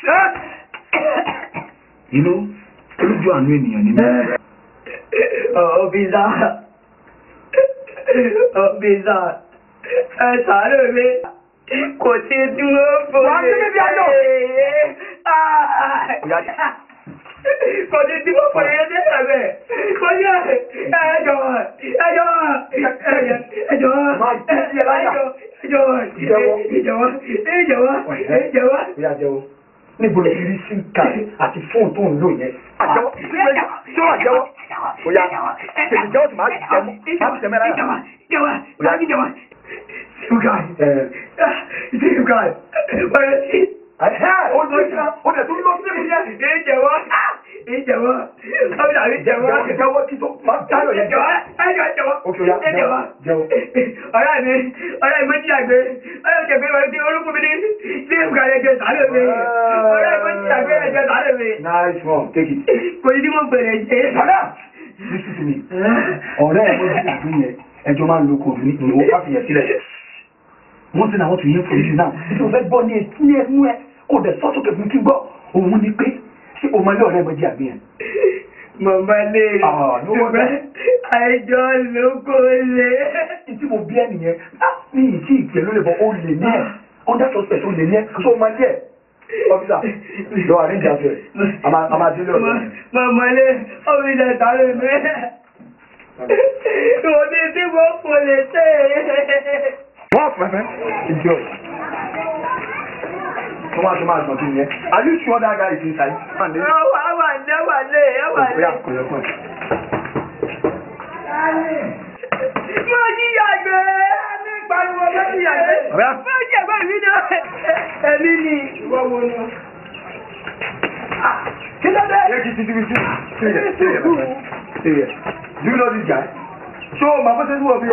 You know, olójú àánú ènìyàn ni mí. Ọ̀bìnzá. Ẹ sàárè mi. Kò tí dúró fún mi. Wà á ní níbi ayọ̀. Kò tí dúró fún mi ní ẹ̀bẹ̀. Kò yẹ ẹjọ́. Níbo lè rí sí ká àti fóònù tó ń lò yẹn? Àjẹwọ́ tí wọ́n àjẹwọ́. Oya, tèmi jẹ́wọ́ tí màá tẹ̀mẹ́ láyà. Ọ̀rẹ́ mi jí àgbé, ọ̀rẹ́ ìjẹ̀gbé wọlé tí orúkú mi ní sí ìgbà ẹgbẹ́ sàárè mi. Ọ̀rẹ́ mi jí àgbé ẹgbẹ́ sàárè mi. Nice one, take it. Kò ní tí mo gbèrè jẹ́. Listen to me. Ọ̀rẹ́ ẹ̀ lójú ìgbín yẹn, ẹjọ́ máa ń lo kòrò ní ìwò káfíyẹ̀ sílẹ̀. One thing I want to hear from you now, tí o fẹ́ gbọ́ ní ẹnu ẹ, kò dẹ̀ sọ́sọ́kẹ̀ fún kí gbọ́, òun ni pé ṣé o máa lé ọ̀rẹ́ ẹgbẹ́ jí àgbé yẹn? Màmá lè ṣùgbọ́n àìjọ ló kó lè. Tí mo bí ẹ nìyẹn, ní ìtí ìpè ló lè bọ̀, o lè ní ẹ̀, under suspect o lè ní ẹ̀, so o máa lé ẹ̀. Ọ́fíìsà, lọ àríjà fẹ́, a máa délé ọ̀rẹ́. Màmá lè ọ́fíìsà sáré mi. Òní tí mo kò lè ṣe. What, my friend? Enjoy. Come on, continue. Are you sure that guy is inside? Wà lé. Mo jíyàgbé. Ní ìpariwo mo jíyàgbé. Mo jẹ̀gbẹ́ mi náà. Ẹ̀mí ni. Ìwọ wo ni? Kí ló dé? Yẹ kí títí sí. Do you know this guy? So, my person will be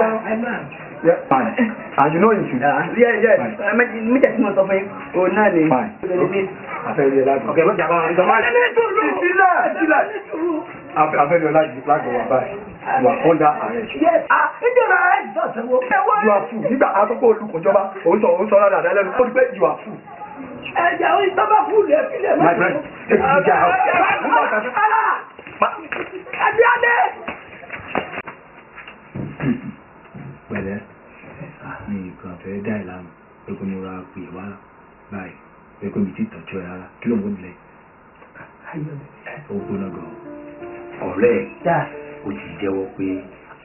yeah, fine. And you know him too? Yeah. Me just want to find. Oh, nani. Fine. Okay. I feel you like. Okay, look, I've felt you like this. You are under arrest. Yes. You are fool. You are out of all look. You are fool. My friend, take this guy out. Pẹ̀lẹ́, mi kan fẹ́ dá ìlànà pé kò mo ra pè wá báyìí pé kò mi ti tọ́jú ẹ rárá kí ló ń gbóni lẹ́yìn. ó gbóná gan ọ̀rẹ́ ẹ̀ ó ti jẹ́wọ́ pé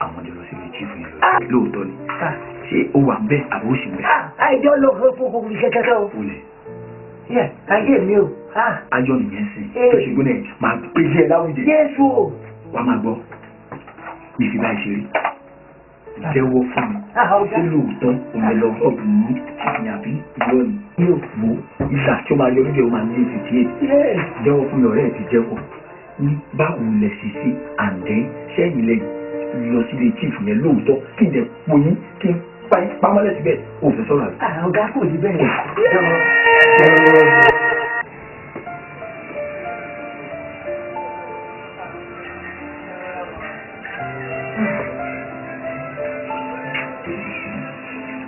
àwọn jọ lọ sílé chief yẹn lóòótọ́ ni ṣé ó wà ń bẹ́ àbó sì ń bẹ́. àìjọ lọ fún kẹkẹkẹ o. olè. yẹ ayé mi o. ayọ̀ nìyẹn sìn tó ṣe gbóná ẹ̀ máa pèsè ẹ̀ láwùjẹ. Jésù o. wàá máa gbọ́ mi fi báyìí ṣeré jẹ́wọ́ fún mi ṣé lóòótọ́ òun lọ bọ́ọ̀bù mú ìyàbí irọ́ ni yóò wo ìṣà tí ó máa yọ lóde ó máa ní 58 jẹ́wọ́ fún mi ọ̀rẹ́ ẹ̀ ti jẹ́wọ́ ní báwo lẹ sì sí àǹdẹ́ sẹ́yìn lẹ́yìn lọ sílé chief yẹn lóòótọ́ kí n jẹ poyín kí n pamọ́lẹ̀ síbẹ̀ ó fẹ́ sọ̀rọ̀ àbí. ọ̀gá kò ní bẹ́ẹ̀.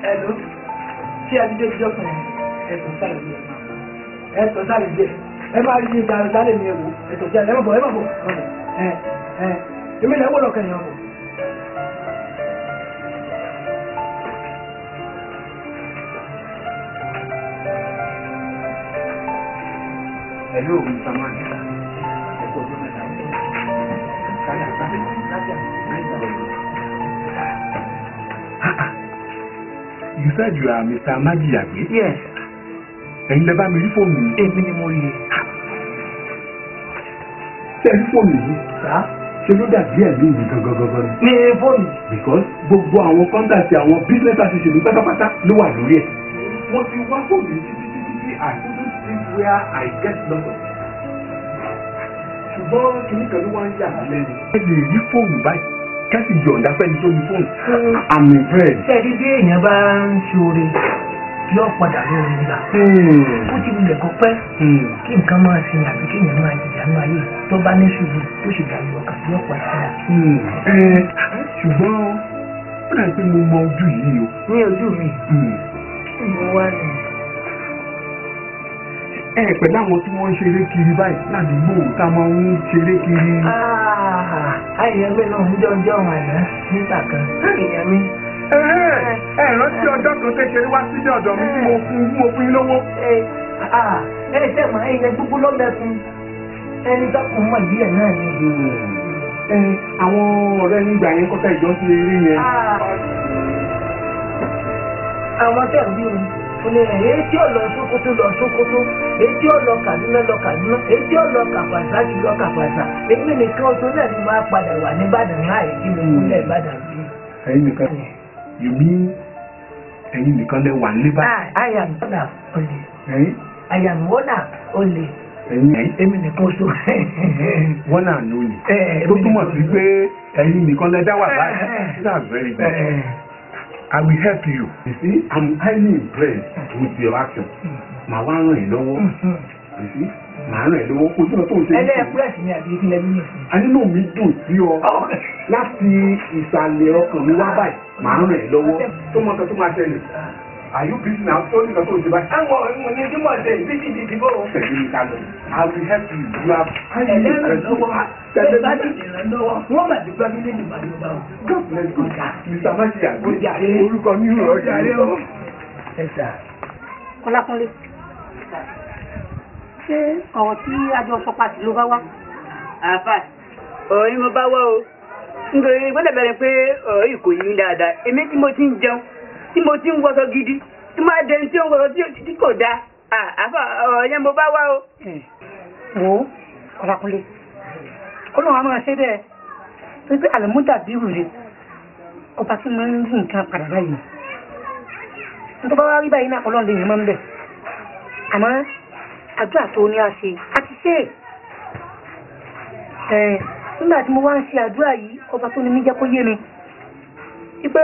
Hello, kí ẹ dídé dídé ọkùnrin ẹ̀sùn sáré díẹ̀ ẹ̀sùn sáré díẹ̀ ẹ máa rí ìgbà ìdálé mi ẹ̀wò ẹ̀sùn sáré ẹ má bọ̀ èmi náà wọ́n lọ kẹ́yìn ọ̀bọ̀. Hello, Mr. Man. You said you are Mr. Magiagbe? Yes. Ẹ̀yin lẹ bá mi rí fóònù mi. Èmi ni mo rí i. Ṣé ẹ rí fóònù yìí? Ṣé ló dàbí ẹ̀mí mi gangan? Ní fóònù. Because gbogbo àwọn kọ́ńtàtì àwọn business association pátápátá ló wà lórí ẹ̀. Wọ́n ti wá fóònù yìí títí I couldn't see where I get lost of. Ṣùgbọ́n kìíní kan ló wá ń yà á lẹ́nu. Ẹ lè rí fóònù báyìí. Kẹ́sì yọ̀ǹda fẹ́ni tó ní fóònù. I'm impressed. Ṣé bí èèyàn bá ń ṣoore yóò padà lórí nígbà. Ó ti wulẹ̀ kó pẹ́ kí nǹkan máa ṣe àbí kí èèyàn máa jìyà ní ayé tó bá ní ṣubú tó ṣe dàbí ọkàn yóò padà padà. Ṣùgbọ́n ó dàbí pé mo mọ ojú yìí o. Ní ojú mi. Mo wá ní. Pẹ̀lú àwọn tí wọ́n ń ṣeré kiri báyìí ládùúgbò tá a máa ń ṣeré kiri. Ayẹyẹ náà ń jọjọ́ àná nígbà kan. Èèyàn mi. Rántí ọjọ́ kan tẹ́ ṣeré wá sílé ọ̀dọ̀ mi tí mo fún yín lówó. Sẹ́mọ̀ ẹ̀yẹ gbogbo lọ́bẹ̀ fún ẹni tọkùn mọ̀ ìbílẹ̀ náà ni. Àwọn ọ̀rẹ́ nígbà yẹn kọ́tà ìjọ ti rí yẹn. Àwọn tẹ̀ ń bí mi. Èyí tí ó lọ Sókótó, èyí tí ó lọ Kàdúná, èyí tí ó lọ Kàfàṣà ti lọ Kàfàṣà. Èmi nìkan oṣù náà ni máa padà wà ní Ìbàdàn láì kí mi kúnlẹ̀ Ìbàdàn bí. Ẹ̀yin nìkan you mean ẹ̀yin nìkan lẹ wà ní Ìbàdàn. I am owner olè. I am owner olè. Èmi nìkan oṣù. Wọ́n náà ní olè. Tó túmọ̀ sí pé ẹ̀yin nìkan lẹ dá wà báyìí. That's very good. I will help you. You see, I'm highly impressed with your action. Màá wá ràn ẹ́ lọ́wọ́. You see, màá ràn ẹ́ lọ́wọ́ kó tí wọ́n tó ń ṣe. Ẹlẹ́ẹ̀pẹ́sì ni àbí ìpínlẹ̀ mi nìkan. Ànínú mi dùn sí ọ. Láti ìsàlẹ̀ ọkàn mi wá báyìí, màá ràn ẹ́ lọ́wọ́. Tó mọ nǹkan tó máa ṣẹlẹ̀. Are you busy now? Tó ní nǹkan tó ń ṣe báyìí. Àwọn ìwọ̀n ni Júmọ̀ ṣe bíbí ìdìbò. Tẹ̀lé mi ká lọ. I will help you. You are highly impressed. Tẹ̀lé mi. Wọ́n mà ti gbọ́ mi nínú ìbàdàn báwọn. God bless you. Mr. Magiagbe. Orúkọ mi rọ̀ jàre o. Kọ́lákúnlé. Ṣé ọ̀rọ̀ tí àjọ sọ pàtì ló bá wá? Àfà, ọ̀rọ̀ yìí mo bá wá o. Nítorí gbọ́dọ̀ bẹ̀rẹ̀ pé ọ̀rọ̀ yìí kò yí mi dáadáa. Èmi tí mo ti ń jẹun, tí mo ti ń wọṣọ gidi, tí máa dẹni tí ó ń wọṣọ tí kò dáa. Àfà, ọ̀rọ̀ yẹn mo bá wá o. Wo Kọ́lákúnlé. Ọlọ́run a máa ṣe bẹ́ẹ̀. Pé pé àlùmúdà bí wùlé. Ọba tí mo ń rí nǹkan padà báyìí. Nítorí bá wá rí báyìí náà Ọlọ́run lè yẹn máa ń bẹ̀. Àmọ́ àdúrà tó ní a ṣe àti ṣe nígbà tí mo wá ń ṣe àdúrà yìí ọba tó ní mí jẹ́ kó yé mi wípé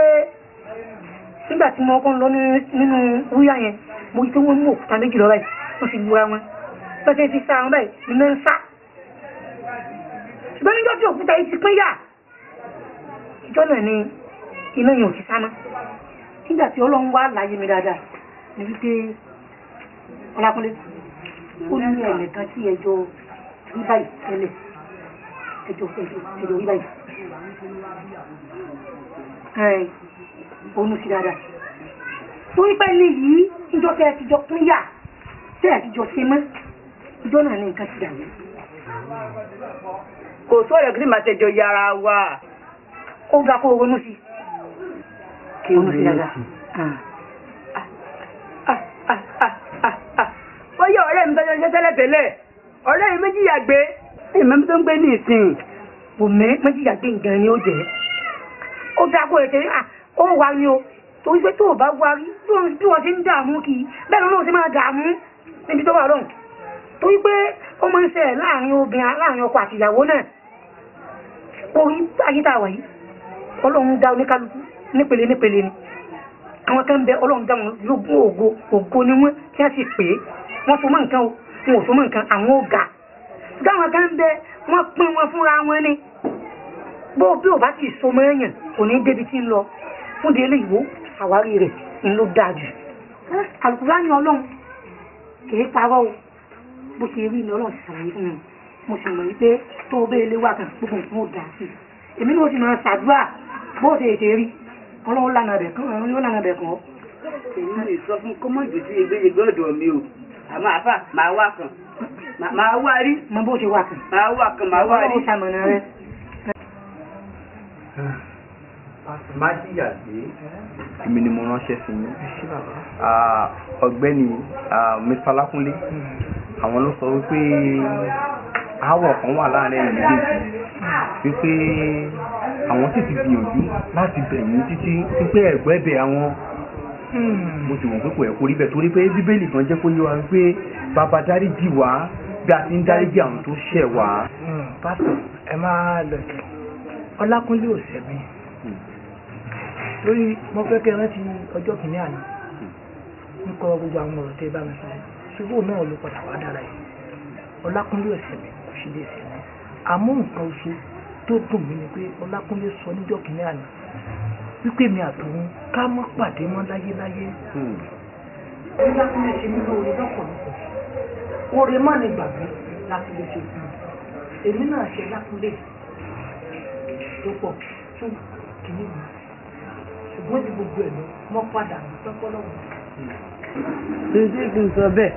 nígbà tí mo kọ́ ń lọ nínú wúyà yẹn mo rí pé wọ́n mú òkúta méjì lọ báyìí wọ́n sì gbúra wọn lọ́sẹ̀ ti sá wọn báyìí iná ń sá ṣùgbọ́n níjọ́ tí òkúta yìí ti pín yà ìjọ náà ni iná yẹn ò ti sá mọ́ nígbà tí Ọlọ́run wá láyé mi dáadáa ní wípé Ọlákúnlé ó ní ẹ̀lẹ́kan tí ẹjọ́ rí báyìí tẹ́lẹ̀ ẹjọ́ rí báyìí òun sí dáadáa tó wípé ní yìí níjọ́ tẹ́ ti jọ pín yà tẹ́ àtijọ́ ṣe mọ́ ìjọ náà ní nǹkan ti dàrú. kò sọ̀rọ̀ kí ni màá tẹjọ yára wa. ó ga kó ronú sí kí ronú sí dáadáa. ó yẹ ọ̀rẹ́ mi tọ́jọ́ iṣẹ́ tẹ́lẹ̀tẹ́lẹ̀ ọ̀rẹ́ mi méjì yàgbé ìmọ̀ tó ń gbé ní ìsìn. òmẹ méjì yàgbé nǹkan ni ó jẹ́ ó dá kó ètè ó wà ní o torí pé tó o bá wá rí bí wọ́n ti ń dààmú kì í bẹ́ẹ̀ lọ́nà ó ti máa dààmú níbi tó wà lọ́hùn torí pé ó máa ń ṣẹlẹ̀ láàrin obìnrin láàrin ọkọ àti ìyàwó náà orí ayé tá a wà yìí ọlọ́run dá oníkálukú nípele nípele ni àwọn kan bẹ ọlọ́run dá wọn lógún ògo ni wọ́n tí wọ́n sì pè é wọ́n so mọ́ nǹkan o wọn ò so mọ́ nǹkan àwọn ò ga dáwọn kan bẹ wọ́n pín wọn fúnra wọn ni bó bí ò bá sì so mọ́ èèyàn kò ní débi tí ń lọ fún délé ìwó àwárí rẹ̀ ń ló dáa jù Al-Kùránì ọlọ́run kìí parọ́ o bó ṣe rí ni ọlọ́run ṣàlàyé fún mi mo sì mọ̀ wípé tó o bẹ́ẹ̀ lé wà kan gbogbo nǹkan ó dà sí i èmi ní o sì máa ṣàdúrà bó ṣe ètè rí ọlọ́run lànà bẹ̀ kàn án yóò lànà bẹ̀ kàn ọ́. èmi lè sọ fún kọ́mọ̀jù sí egbèjegbè ọ̀dọ̀ mi o àmọ́ àfà máa wá kan máa wá rí. mo bó ṣe wà kan. máa wá kan máa wá rí. ọlọ́run ṣàmọ̀nà rẹ. má jìyà gbé èmi ni mo ránṣẹ́ sí yín ọ̀gbẹ́ni Mr. Lákúnlé àwọn ló sọ wípé aáwọ̀ kan wà láàrin ẹ̀yìn méjèèjì wípé àwọn sì ti gbìyànjú láti bẹ̀yìn títí wípé ẹ̀gbẹ́ bẹ̀ àwọn mo sì mọ̀ pé kò yẹ kó rí bẹ́ẹ̀ torí pé bíbélì kan jẹ́ kó yé wa wípé bàbá dáríjì wá bí a ti ń dáríjì àwọn tó ṣẹ̀ wá. pásítọ̀ ẹ máa lọ sí Ọlákúnlé ò sẹ́mi lórí mo fẹ́ kẹ́ rántí ọjọ́ kìíní àná nípa gbogbo àwọn ọ̀rọ̀ tẹ́ bá mi sọ ṣùgbọ́n náà ló padà wá dára yìí Ọlákúnlé ọ̀sẹ̀ mi kò sí lè ṣe mí àmọ́ nǹkan oṣù tó dùn mí ni pé Ọlákúnlé sọ níjọ́ kìíní àná wípé mi àtòun ká mọ́ pàdé mọ́ láyéláyé. Ọlákúnlé ṣe mí lóore lọ́pọ̀lọpọ̀ oore má ní gbàgbé Lákúnlé ṣe fún mi èmi náà ṣe Lákúnlé tó pọ̀ fún kìíní mi ṣùgbọ́n ti gbogbo ẹ̀ lọ mọ́ padà lọ́pọ̀lọpọ̀. ṣe kí n sọ bẹ́ẹ̀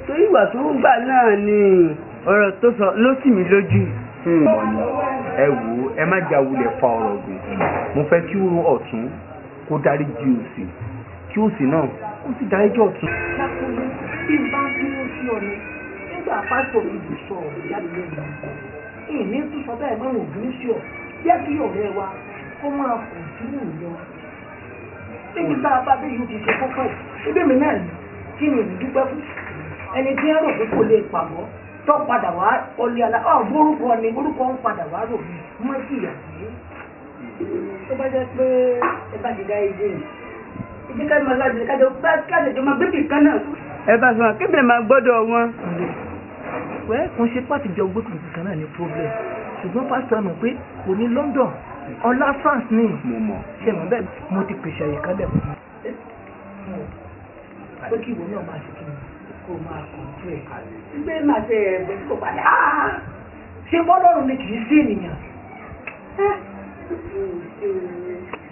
torí ìwà tó ń gbà náà ni ọ̀rọ̀ tó sọ ló sì mí lójú. ẹ wò ó ẹ má jà wulẹ̀ fa ọ̀rọ̀ gùn mo fẹ́ kí ọ̀tún kó dáríjì òsì kí òsì náà kó sì dáríjì ọ̀tún. Lákúnlé bí n bá dúró sí ọ ni nígbà pásítọ̀ mi lè sọ ọ̀rọ̀ jáde lẹ́nu ìní tún sọ bẹ́ẹ̀ máa ń òbí sí ọ jẹ́ kí ọ̀rẹ́ wa kó máa kù sínú ìlọ. Níbi tá a bá dé yóò ti ṣe kókó ibé mi náà ní kí ni òní dúpẹ́ fún ẹni tí ń rò pé kò lè pàgọ́ tó padà wá ọlẹ́ àlá borúkọ ni borúkọ ń padà wá rò mí mọ́ sí ìyàwó. Tó bá jẹ́ pé ẹ bá ti dá ìdí yìí ìdí ká máa láti kájọ bá kájọ máa gbébì kan náà. ẹ bá sọ kébìlẹ̀ máa gbọ́dọ̀ wọn. wẹ́ kò ṣe pàtìjọ gbébì kan náà ní problem ṣùgbọ́n pásítọ̀ mọ̀ pé kò ní London ọlá France ní ṣe mọ̀ bẹ́ẹ̀ mo ti pèsè àyíká lẹ̀ fún mi. pé kí ìwọ náà máa ṣe kí ni kó máa kọ̀ọ̀tù ẹ̀. gbé máa ṣe ẹ̀bẹ̀ tó padà ṣe bọ́lọ́run ni kì í sí ènìyàn.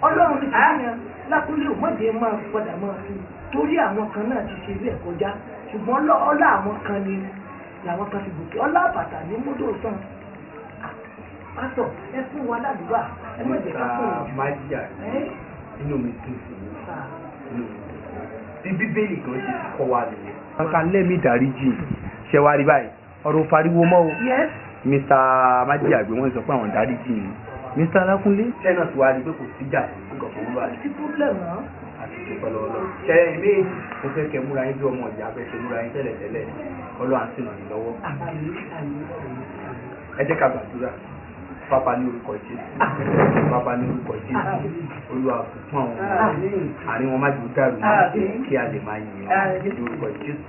Ọlọ́run ni kì í yan Lákúnlé òmòdé máa padà máa fi torí àwọn kan náà ti ṣe ilé ẹ̀kọ́ já ṣùgbọ́n ọlá àwọn kan ni làwọn kan ti gòkè ọlá bàtà ní mọ́tò sàn. Pásọ̀ ẹ fún wa ládùúgbà ẹ má jẹ́ ká fún wọn. májíà inú mi tún sí i bí bíbélì kan ṣe kọ́ wa nìyẹn. kankan lẹ́mí dáríjì ṣe wá rí báyìí ọ̀rọ̀ fariwo mọ́ o. Mr. májíà gbé wọ́n sọ pé àwọn dáríjì ni Mr. Lákúnlé ṣẹ́nà tí wàá rí pé kò síjà nǹkan kan wà. ti problem náà. àti ìṣèpọ̀ lọ́wọ́ ṣe ilé mo fẹ́ kẹ́ múra yín bí ọmọ ìyá fẹ́ ṣe múra yín tẹ́lẹ̀tẹ́lẹ̀ Ọlọ́run á sì ràn yín lọ́wọ́. ẹ jẹ́ ká gbàdúrà. Pápá ní orúkọ Jésù. Pápá ní orúkọ Jésù. Olúwa fún àwọn ọmọ àárín wọn má jù dàrú kí a lè máa yìn ọ́ ní orúkọ Jésù.